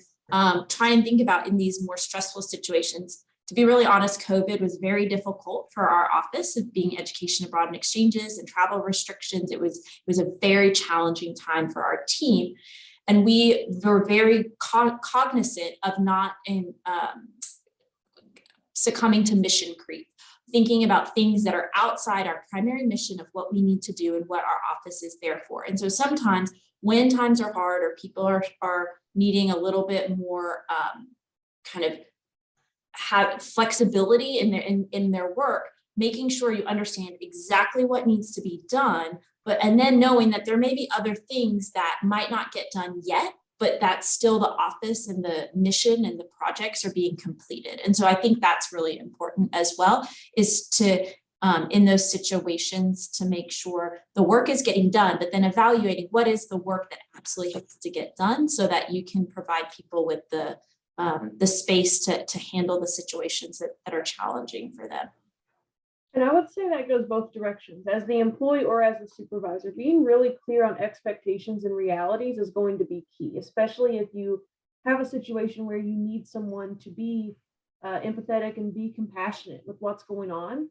Speaker 4: try and think about in these more stressful situations, to be really honest, COVID was very difficult for our office of being education abroad and exchanges and travel restrictions. It was a very challenging time for our team. And we were very cognizant of not succumbing to mission creep thinking about things that are outside our primary mission of what we need to do and what our office is there for. And so sometimes when times are hard or people are needing a little bit more kind of have flexibility in their work, making sure you understand exactly what needs to be done, and then knowing that there may be other things that might not get done yet, but that's still the office and the mission and the projects are being completed. And so I think that's really important as well, is to, in those situations, to make sure the work is getting done, but then evaluating what is the work that absolutely has to get done so that you can provide people with the space to handle the situations that are challenging for them.
Speaker 2: And I would say that goes both directions. As the employee or as the supervisor, being really clear on expectations and realities is going to be key, especially if you have a situation where you need someone to be empathetic and be compassionate with what's going on.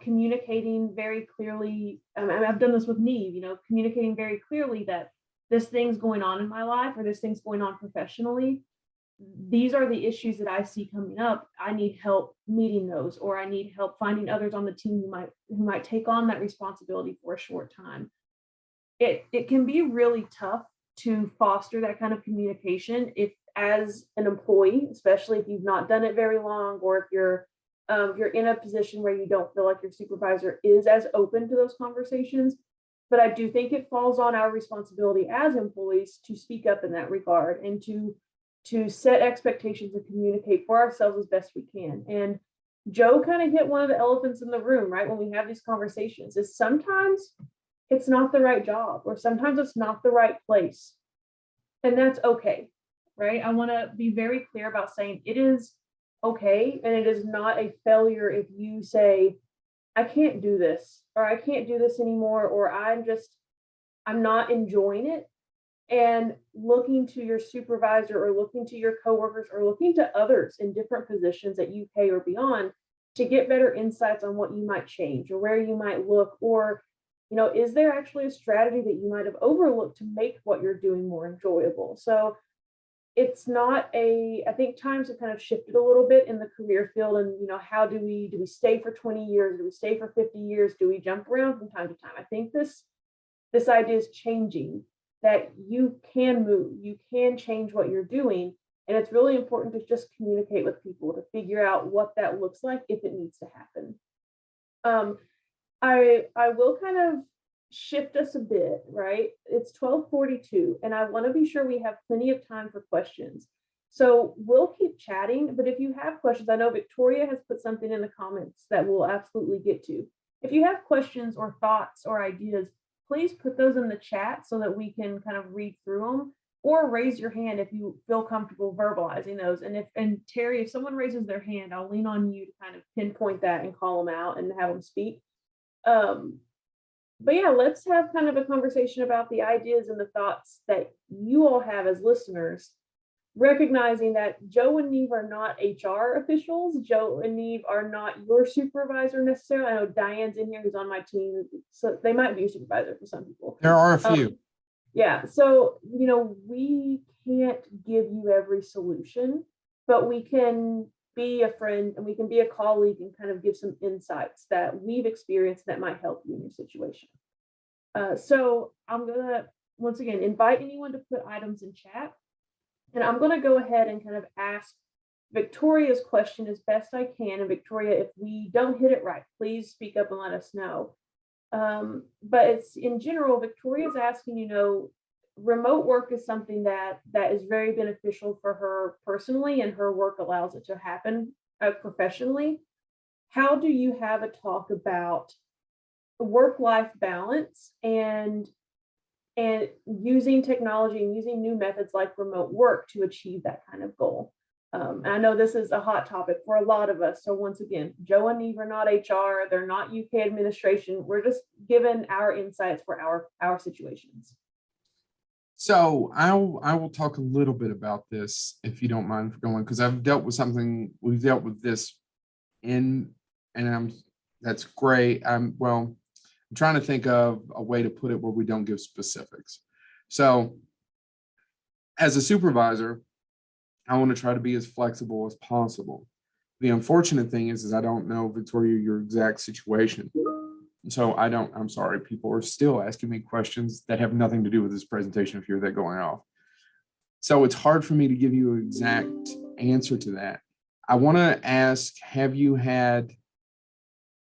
Speaker 2: Communicating very clearly. I've done this with Niamh, communicating very clearly that this thing's going on in my life or this thing's going on professionally. These are the issues that I see coming up. I need help meeting those, or I need help finding others on the team who might take on that responsibility for a short time. It can be really tough to foster that kind of communication if, as an employee, especially if you've not done it very long, or if you're in a position where you don't feel like your supervisor is as open to those conversations. But I do think it falls on our responsibility as employees to speak up in that regard and to set expectations and communicate for ourselves as best we can. And Joe kind of hit one of the elephants in the room, right? When we have these conversations, is sometimes it's not the right job, or sometimes it's not the right place. And that's okay, right? I want to be very clear about saying it is okay. And it is not a failure if you say, I can't do this, or I can't do this anymore, or I'm not enjoying it. And looking to your supervisor or looking to your coworkers or looking to others in different positions at UK or beyond to get better insights on what you might change or where you might look, or, is there actually a strategy that you might have overlooked to make what you're doing more enjoyable? So it's not I think times have kind of shifted a little bit in the career field, and, how do we stay for 20 years? Do we stay for 50 years? Do we jump around from time to time? I think this idea is changing, that you can move, you can change what you're doing. And it's really important to just communicate with people to figure out what that looks like if it needs to happen. I will kind of shift us a bit, right? It's 12:42, and I want to be sure we have plenty of time for questions. So we'll keep chatting, but if you have questions, I know Victoria has put something in the comments that we'll absolutely get to. If you have questions or thoughts or ideas, please put those in the chat so that we can kind of read through them, or raise your hand if you feel comfortable verbalizing those. And Terry, if someone raises their hand, I'll lean on you to kind of pinpoint that and call them out and have them speak. But yeah, let's have kind of a conversation about the ideas and the thoughts that you all have as listeners, recognizing that Joe and Niamh are not HR officials. Joe and Niamh are not your supervisor necessarily. I know Diane's in here who's on my team, so they might be a supervisor for some people.
Speaker 3: There are a few.
Speaker 2: Yeah, so, we can't give you every solution, but we can be a friend and we can be a colleague and kind of give some insights that we've experienced that might help you in your situation. So I'm gonna, once again, invite anyone to put items in chat. And I'm going to go ahead and kind of ask Victoria's question as best I can. And Victoria, if we don't hit it right, please speak up and let us know. But it's in general, Victoria's asking, remote work is something that is very beneficial for her personally, and her work allows it to happen professionally. How do you have a talk about work-life balance and using technology and using new methods like remote work to achieve that kind of goal? I know this is a hot topic for a lot of us. So once again, Joe and Niamh are not HR, they're not UK administration. We're just given our insights for our situations.
Speaker 3: So I will talk a little bit about this, if you don't mind going, because we've dealt with this that's great. I'm trying to think of a way to put it where we don't give specifics. So as a supervisor, I want to try to be as flexible as possible. The unfortunate thing is I don't know, Victoria, your exact situation. So I'm sorry, people are still asking me questions that have nothing to do with this presentation if you're that going off. So it's hard for me to give you an exact answer to that. I want to ask, have you had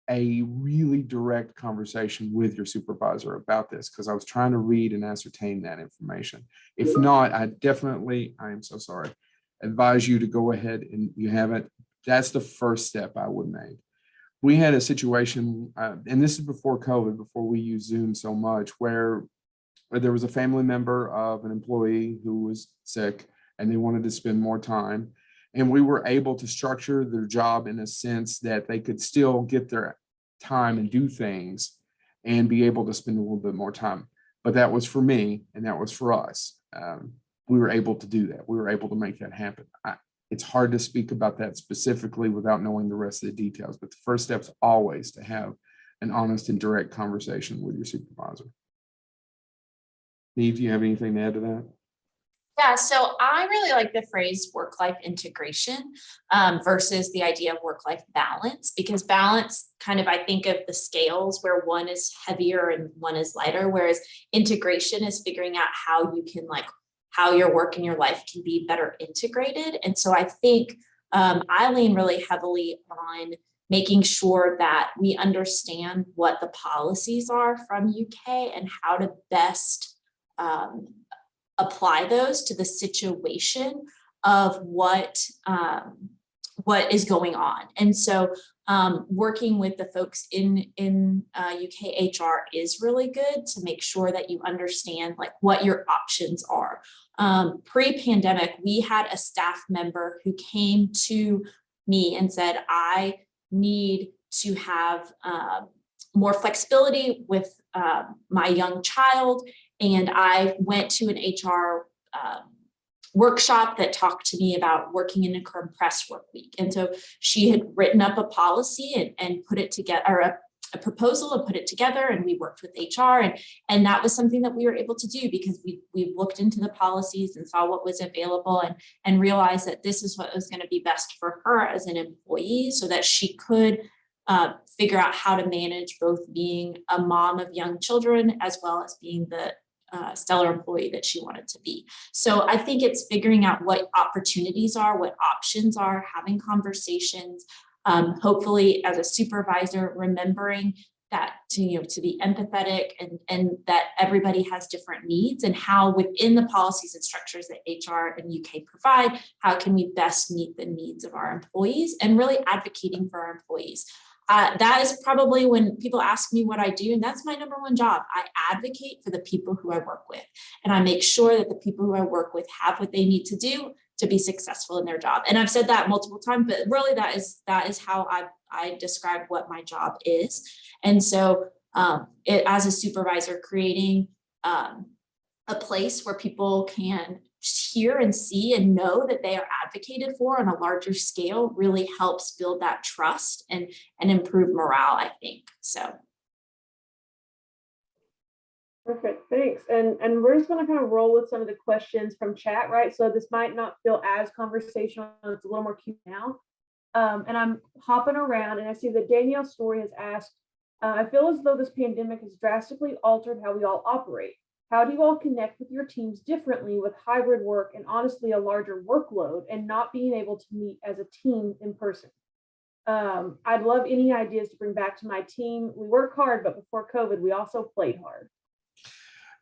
Speaker 3: a really direct conversation with your supervisor about this? Because I was trying to read and ascertain that information. If not, I am so sorry, advise you to go ahead and you haven't. That's the first step I would make. We had a situation, and this is before COVID, before we used Zoom so much, where there was a family member of an employee who was sick and they wanted to spend more time. And we were able to structure their job in a sense that they could still get their time and do things and be able to spend a little bit more time. But that was for me and that was for us. We were able to do that. We were able to make that happen. It's hard to speak about that specifically without knowing the rest of the details, but the first step is always to have an honest and direct conversation with your supervisor. Niamh, do you have anything to add to that?
Speaker 4: Yeah, so I really like the phrase work-life integration versus the idea of work-life balance, because balance kind of, I think of the scales where one is heavier and one is lighter, whereas integration is figuring out how you can how your work and your life can be better integrated. And so I think I lean really heavily on making sure that we understand what the policies are from UK and how to best apply those to the situation of what is going on. And so working with the folks in UK HR is really good to make sure that you understand what your options are. Pre-pandemic, we had a staff member who came to me and said, I need to have more flexibility with my young child. And I went to an HR workshop that talked to me about working in a compressed work week. And so she had written up a policy and put it together, or a proposal and put it together, and we worked with HR. And that was something that we were able to do because we looked into the policies and saw what was available and realized that this is what was going to be best for her as an employee so that she could figure out how to manage both being a mom of young children as well as being the stellar employee that she wanted to be. So I think it's figuring out what opportunities are, what options are, having conversations, hopefully as a supervisor, remembering that to be empathetic and that everybody has different needs, and how within the policies and structures that HR and UK provide, how can we best meet the needs of our employees and really advocating for our employees. That is probably when people ask me what I do, and that's my number one job. I advocate for the people who I work with, and I make sure that the people who I work with have what they need to do to be successful in their job. And I've said that multiple times, but really that is how I describe what my job is. And so as a supervisor, creating a place where people can hear and see and know that they are advocated for on a larger scale really helps build that trust and improve morale, I think. So.
Speaker 2: Perfect, thanks. And we're just going to kind of roll with some of the questions from chat, right? So this might not feel as conversational, it's a little more cute now. And I'm hopping around and I see that Danielle Story has asked, I feel as though this pandemic has drastically altered how we all operate. How do you all connect with your teams differently with hybrid work and honestly a larger workload and not being able to meet as a team in person? I'd love any ideas to bring back to my team. We work hard, but before COVID, we also played hard.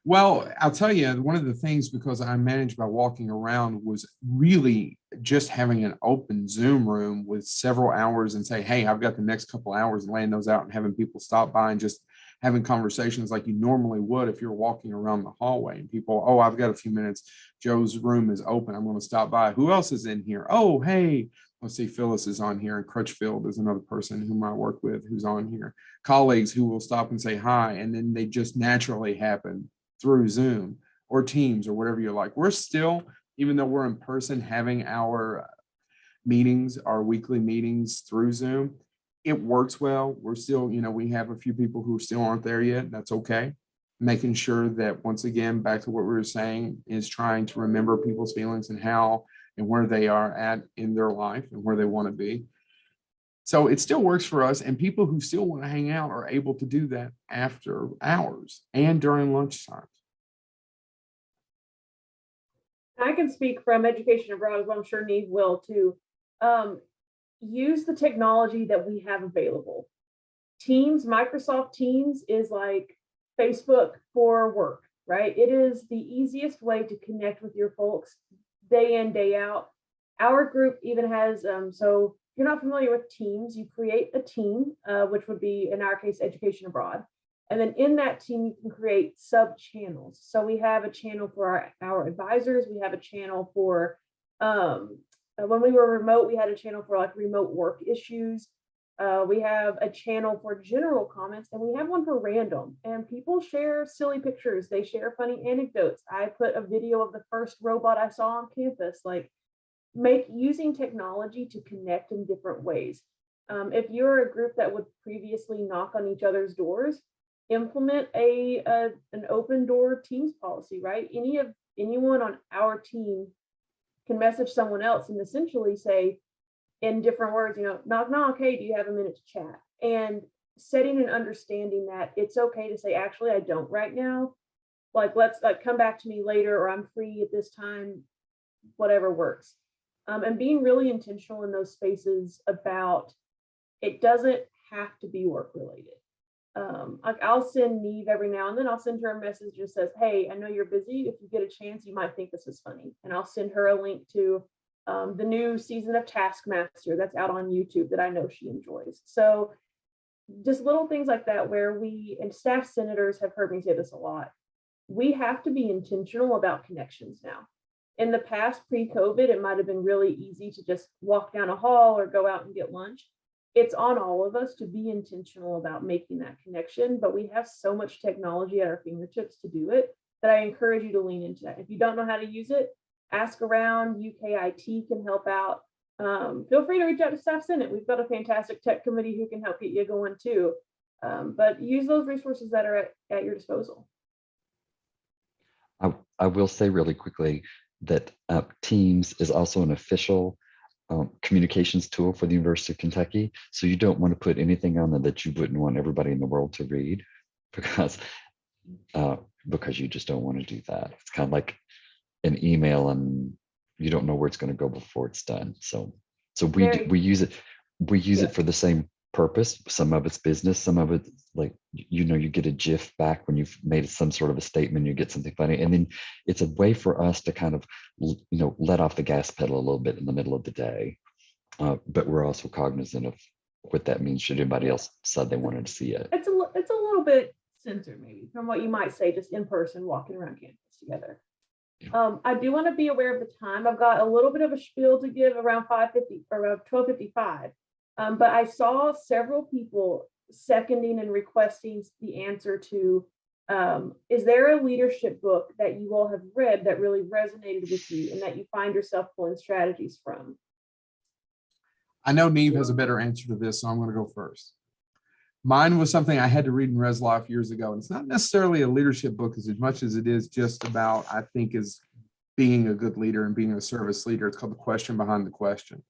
Speaker 3: Well, I'll tell you, one of the things, because I managed by walking around, was really just having an open Zoom room with several hours and say, hey, I've got the next couple hours, and laying those out and having people stop by and just having conversations like you normally would if you're walking around the hallway and people, oh, I've got a few minutes. Joe's room is open. I'm going to stop by. Who else is in here? Oh, hey, let's see, Phyllis is on here, and Crutchfield is another person whom I work with who's on here. Colleagues who will stop and say hi, and then they just naturally happen through Zoom or Teams or whatever you like. We're still, even though we're in person, having our meetings, our weekly meetings through Zoom. It works well. We're still, we have a few people who still aren't there yet. That's okay. Making sure that, once again, back to what we were saying, is trying to remember people's feelings and how and where they are at in their life and where they want to be. So it still works for us, and people who still want to hang out are able to do that after hours and during lunchtime.
Speaker 2: I can speak from education abroad as well. I'm sure Niamh will too. Use the technology that we have available. Teams, Microsoft Teams is like Facebook for work, right? It is the easiest way to connect with your folks day in, day out. Our group even has, so if you're not familiar with Teams, you create a team, which would be, in our case, education abroad. And then in that team, you can create sub channels. So we have a channel for our advisors. We have a channel for, when we were remote, we had a channel for like remote work issues. We have a channel for general comments, and we have one for random. And people share silly pictures. They share funny anecdotes. I put a video of the first robot I saw on campus, like using technology to connect in different ways. If you're a group that would previously knock on each other's doors, implement an open door Teams policy, right? Anyone on our team can message someone else and essentially say in different words, knock, knock, hey, do you have a minute to chat? And setting and understanding that it's okay to say, actually, I don't right now. Like, let's come back to me later, or I'm free at this time, whatever works. And being really intentional in those spaces about it doesn't have to be work related. Like I'll send Niamh every now and then, I'll send her a message that says, hey, I know you're busy. If you get a chance, you might think this is funny. And I'll send her a link to the new season of Taskmaster that's out on YouTube that I know she enjoys. So just little things like that where and staff senators have heard me say this a lot, we have to be intentional about connections now. In the past, pre-COVID, it might have been really easy to just walk down a hall or go out and get lunch. It's on all of us to be intentional about making that connection, but we have so much technology at our fingertips to do it that I encourage you to lean into that. If you don't know how to use it, ask around. UKIT can help out. Feel free to reach out to Staff Senate. We've got a fantastic tech committee who can help get you going too. But use those resources that are at your disposal.
Speaker 1: I will say really quickly that Teams is also an official communications tool for the University of Kentucky. So you don't want to put anything on there that you wouldn't want everybody in the world to read, because you just don't want to do that. It's kind of like an email, and you don't know where it's going to go before it's done. So we use it for the same purpose. Some of it's business, some of it like you get a GIF back when you've made some sort of a statement, you get something funny, and then it's a way for us to kind of let off the gas pedal a little bit in the middle of the day, but we're also cognizant of what that means should anybody else decide they wanted to see it.
Speaker 2: It's a little bit censored maybe from what you might say just in person walking around campus together. I do want to be aware of the time. I've got a little bit of a spiel to give around 5:50 or around 12:55. But I saw several people seconding and requesting the answer to, is there a leadership book that you all have read that really resonated with you and that you find yourself pulling strategies from?
Speaker 3: I know Niamh has a better answer to this, so I'm going to go first. Mine was something I had to read in Res Life years ago, and it's not necessarily a leadership book as much as it is just about, I think, is being a good leader and being a service leader. It's called The Question Behind the Question.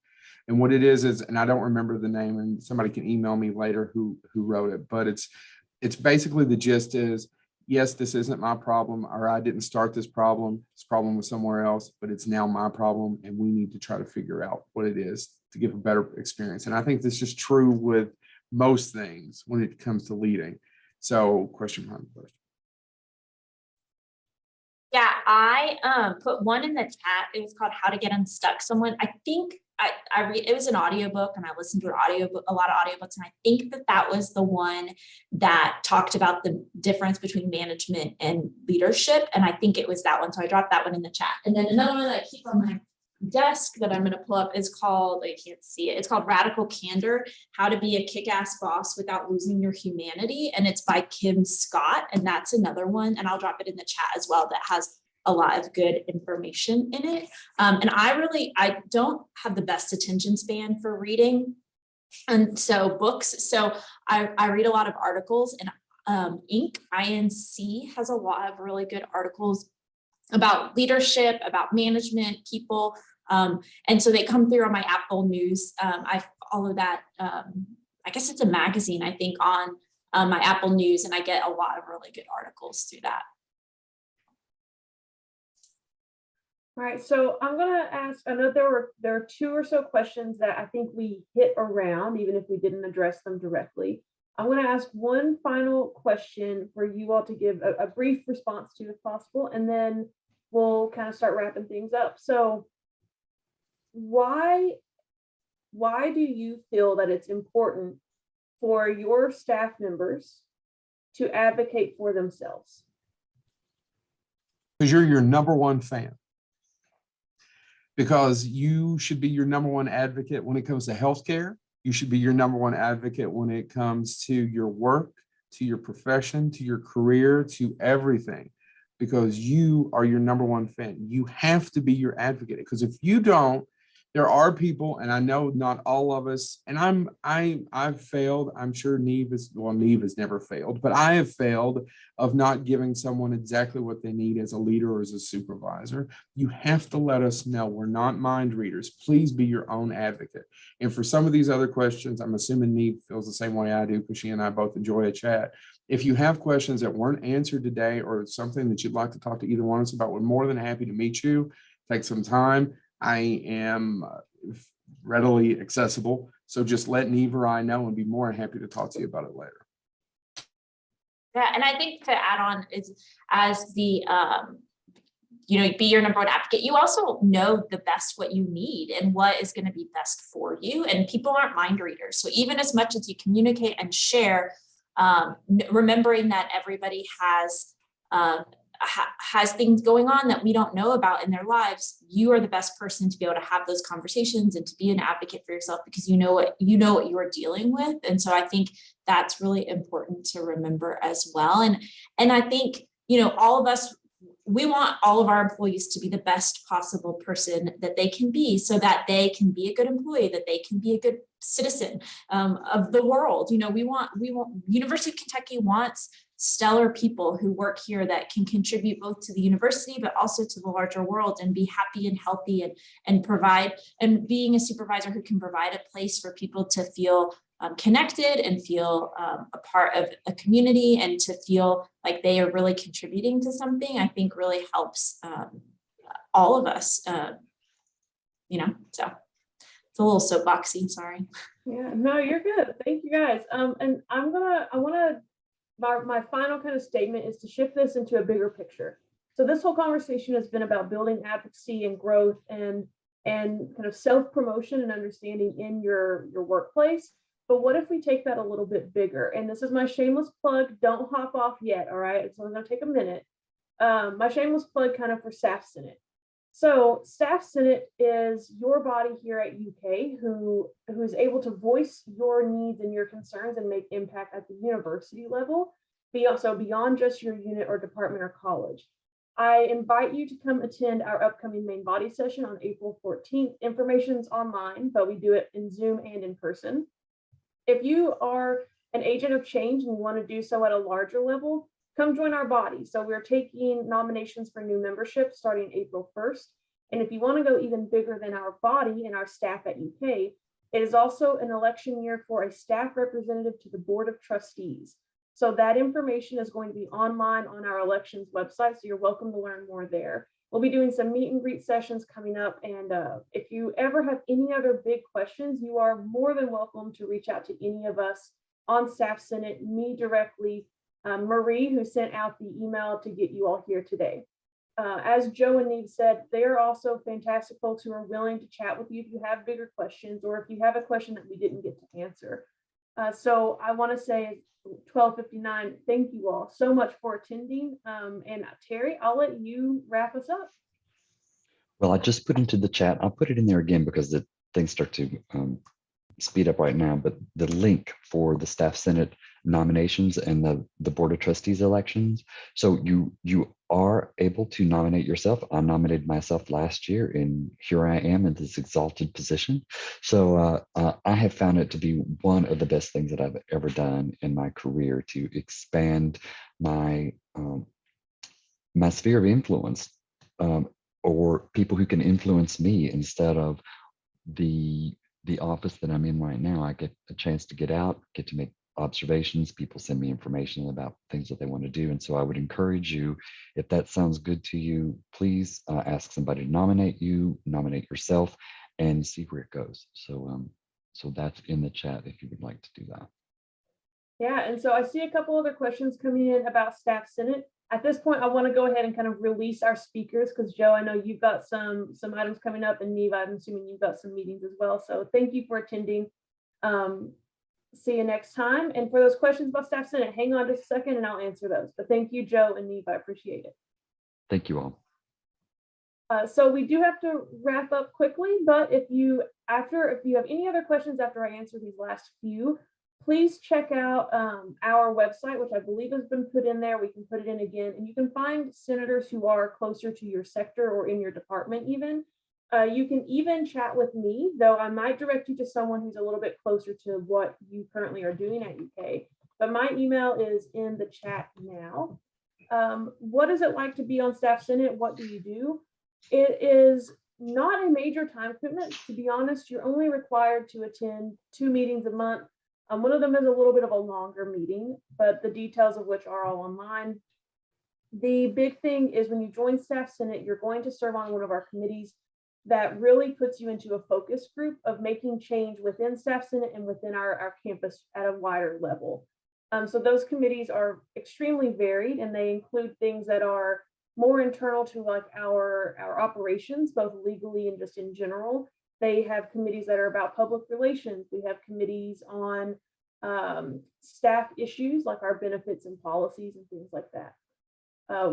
Speaker 3: And what it is, and I don't remember the name, and somebody can email me later who wrote it, but it's basically the gist is, yes, this isn't my problem, or I didn't start this problem was somewhere else, but it's now my problem, and we need to try to figure out what it is to give a better experience. And I think this is true with most things when it comes to leading. So question behind the question.
Speaker 4: Yeah, I put one in the chat. It was called How to Get Unstuck. Someone, I think I read, it was an audiobook, and I listened to a lot of audiobooks, and I think that was the one that talked about the difference between management and leadership. And I think it was that one. So I dropped that one in the chat. And then another one that I keep on my desk that I'm going to pull up is called, I can't see it, it's called Radical Candor, How to Be a Kick-Ass Boss Without Losing Your Humanity. And it's by Kim Scott. And that's another one. And I'll drop it in the chat as well, that has a lot of good information in it. And I don't have the best attention span for reading. And so books, so I read a lot of articles, and INC has a lot of really good articles about leadership, about management, people. And so they come through on my Apple News. I all of that. I guess it's a magazine, I think, on my Apple News, and I get a lot of really good articles through that.
Speaker 2: All right, so I'm gonna ask, I know there are 2 or so questions that I think we hit around, even if we didn't address them directly. I'm gonna ask one final question for you all to give a brief response to, if possible, and then we'll kind of start wrapping things up. So why do you feel that it's important for your staff members to advocate for themselves?
Speaker 3: Because you're your number one fan. Because you should be your number one advocate when it comes to healthcare. You should be your number one advocate when it comes to your work, to your profession, to your career, to everything, because you are your number one fan. You have to be your advocate, because if you don't, there are people, and I know not all of us, and I've failed. I'm sure Niamh has never failed, but I have failed of not giving someone exactly what they need as a leader or as a supervisor. You have to let us know. We're not mind readers. Please be your own advocate. And for some of these other questions, I'm assuming Niamh feels the same way I do, because she and I both enjoy a chat. If you have questions that weren't answered today, or something that you'd like to talk to either one of us about, we're more than happy to meet you. Take some time. I am readily accessible, so just let Niamh or I know, and be more than happy to talk to you about it later.
Speaker 4: Yeah, and I think to add on is, as the be your number one advocate, you also know the best what you need and what is going to be best for you. And people aren't mind readers, so even as much as you communicate and share, remembering that everybody has things going on that we don't know about in their lives, you are the best person to be able to have those conversations and to be an advocate for yourself, because you know what you are dealing with. And so I think that's really important to remember as well. And I think, all of us, we want all of our employees to be the best possible person that they can be, so that they can be a good employee, that they can be a good citizen of the world. We want University of Kentucky wants stellar people who work here that can contribute both to the university, but also to the larger world, and be happy and healthy, and provide, and being a supervisor who can provide a place for people to feel connected and feel a part of a community, and to feel like they are really contributing to something, I think really helps all of us, so it's a little soapboxy, sorry.
Speaker 2: Yeah, no, you're good. Thank you guys. And my final kind of statement is to shift this into a bigger picture. So this whole conversation has been about building advocacy and growth and kind of self-promotion and understanding in your workplace. But what if we take that a little bit bigger? And this is my shameless plug. Don't hop off yet, all right? It's only gonna take a minute. My shameless plug kind of for Staff Senate. So Staff Senate is your body here at UK who is able to voice your needs and your concerns and make impact at the university level, beyond just your unit or department or college. I invite you to come attend our upcoming main body session on April 14th. Information's online, but we do it in Zoom and in person. If you are an agent of change and you want to do so at a larger level, come join our body. So we're taking nominations for new membership starting April 1st. And if you want to go even bigger than our body and our staff at UK, it is also an election year for a staff representative to the Board of Trustees. So that information is going to be online on our elections website. So you're welcome to learn more there. We'll be doing some meet and greet sessions coming up. And if you ever have any other big questions, you are more than welcome to reach out to any of us on Staff Senate, me directly, Marie, who sent out the email to get you all here today. As Joe and Niamh said, they are also fantastic folks who are willing to chat with you if you have bigger questions, or if you have a question that we didn't get to answer. So I want to say 12:59, thank you all so much for attending. And Terry, I'll let you wrap us up.
Speaker 1: Well, I just put into the chat, I'll put it in there again because the things start to speed up right now, but the link for the Staff Senate nominations and the Board of Trustees elections. So you are able to nominate yourself. I nominated myself last year, and here I am in this exalted position. So I have found it to be one of the best things that I've ever done in my career to expand my my sphere of influence, or people who can influence me instead of the the office that I'm in right now, I get a chance to get out, get to make observations. People send me information about things that they want to do. And so I would encourage you, if that sounds good to you, please ask somebody to nominate you, nominate yourself, and see where it goes. So, so that's in the chat if you would like to do that.
Speaker 2: Yeah, and so I see a couple other questions coming in about Staff Senate. At this point, I want to go ahead and kind of release our speakers because Joe, I know you've got some items coming up, and Niamh, I'm assuming you've got some meetings as well. So thank you for attending. See you next time. And for those questions about Staff Senate, hang on just a second and I'll answer those. But thank you, Joe and Niamh, I appreciate it.
Speaker 1: Thank you all.
Speaker 2: So we do have to wrap up quickly, but if you have any other questions after I answer these last few, please check out our website, which I believe has been put in there. We can put it in again, and you can find senators who are closer to your sector or in your department even. You can even chat with me, though I might direct you to someone who's a little bit closer to what you currently are doing at UK. But my email is in the chat now. What is it like to be on Staff Senate? What do you do? It is not a major time commitment. To be honest, you're only required to attend 2 meetings a month. One of them is a little bit of a longer meeting, but the details of which are all online. The big thing is when you join Staff Senate, you're going to serve on one of our committees that really puts you into a focus group of making change within Staff Senate and within our campus at a wider level. So those committees are extremely varied, and they include things that are more internal to like our operations, both legally and just in general. They have committees that are about public relations. We have committees on staff issues like our benefits and policies and things like that.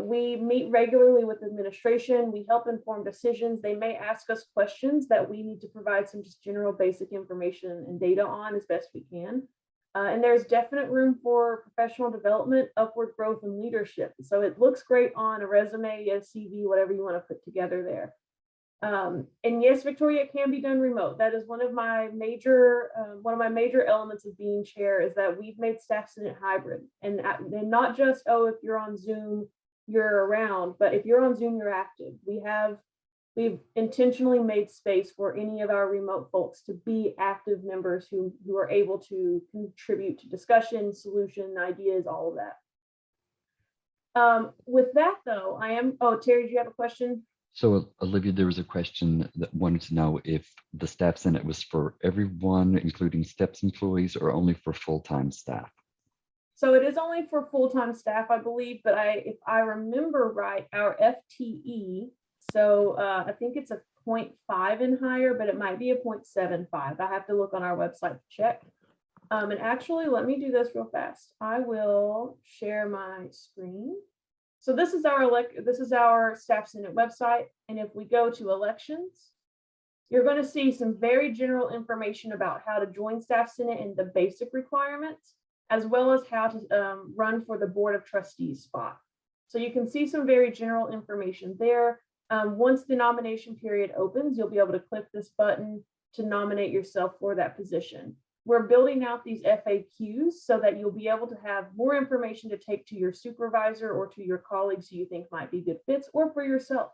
Speaker 2: We meet regularly with administration. We help inform decisions. They may ask us questions that we need to provide some just general basic information and data on as best we can. And there's definite room for professional development, upward growth, and leadership. So it looks great on a resume, a CV, whatever you want to put together there. And yes, Victoria, it can be done remote. That is one of my major elements of being chair is that we've made Staff Senate hybrid, and not just, oh, if you're on Zoom, you're around, but if you're on Zoom, you're active. We've intentionally made space for any of our remote folks to be active members who are able to contribute to discussion, solution, ideas, all of that. With that though, Terry, do you have a question?
Speaker 1: So Olivia, there was a question that wanted to know if the Staff Senate was for everyone, including STEPS employees, or only for full-time staff.
Speaker 2: So it is only for full-time staff, I believe, but if I remember right, our FTE, so I think it's a 0.5 and higher, but it might be a 0.75. I have to look on our website to check. And actually, let me do this real fast. I will share my screen. So this is our Staff Senate website. And if we go to elections, you're going to see some very general information about how to join Staff Senate and the basic requirements, as well as how to run for the Board of Trustees spot. So you can see some very general information there. Once the nomination period opens, you'll be able to click this button to nominate yourself for that position. We're building out these FAQs so that you'll be able to have more information to take to your supervisor or to your colleagues who you think might be good fits, or for yourself.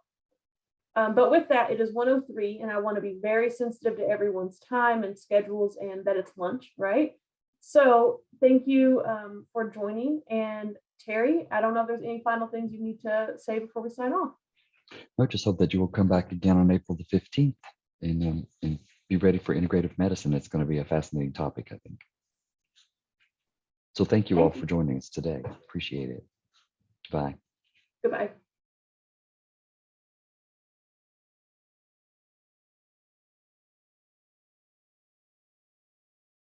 Speaker 2: But with that, it is 1:03, and I want to be very sensitive to everyone's time and schedules and that it's lunch, right? So thank you for joining. And Terry, I don't know if there's any final things you need to say before we sign off.
Speaker 1: I just hope that you will come back again on April the 15th and be ready for integrative medicine. It's going to be a fascinating topic, I think. So thank you all for joining us today. Appreciate it. Bye.
Speaker 2: Goodbye.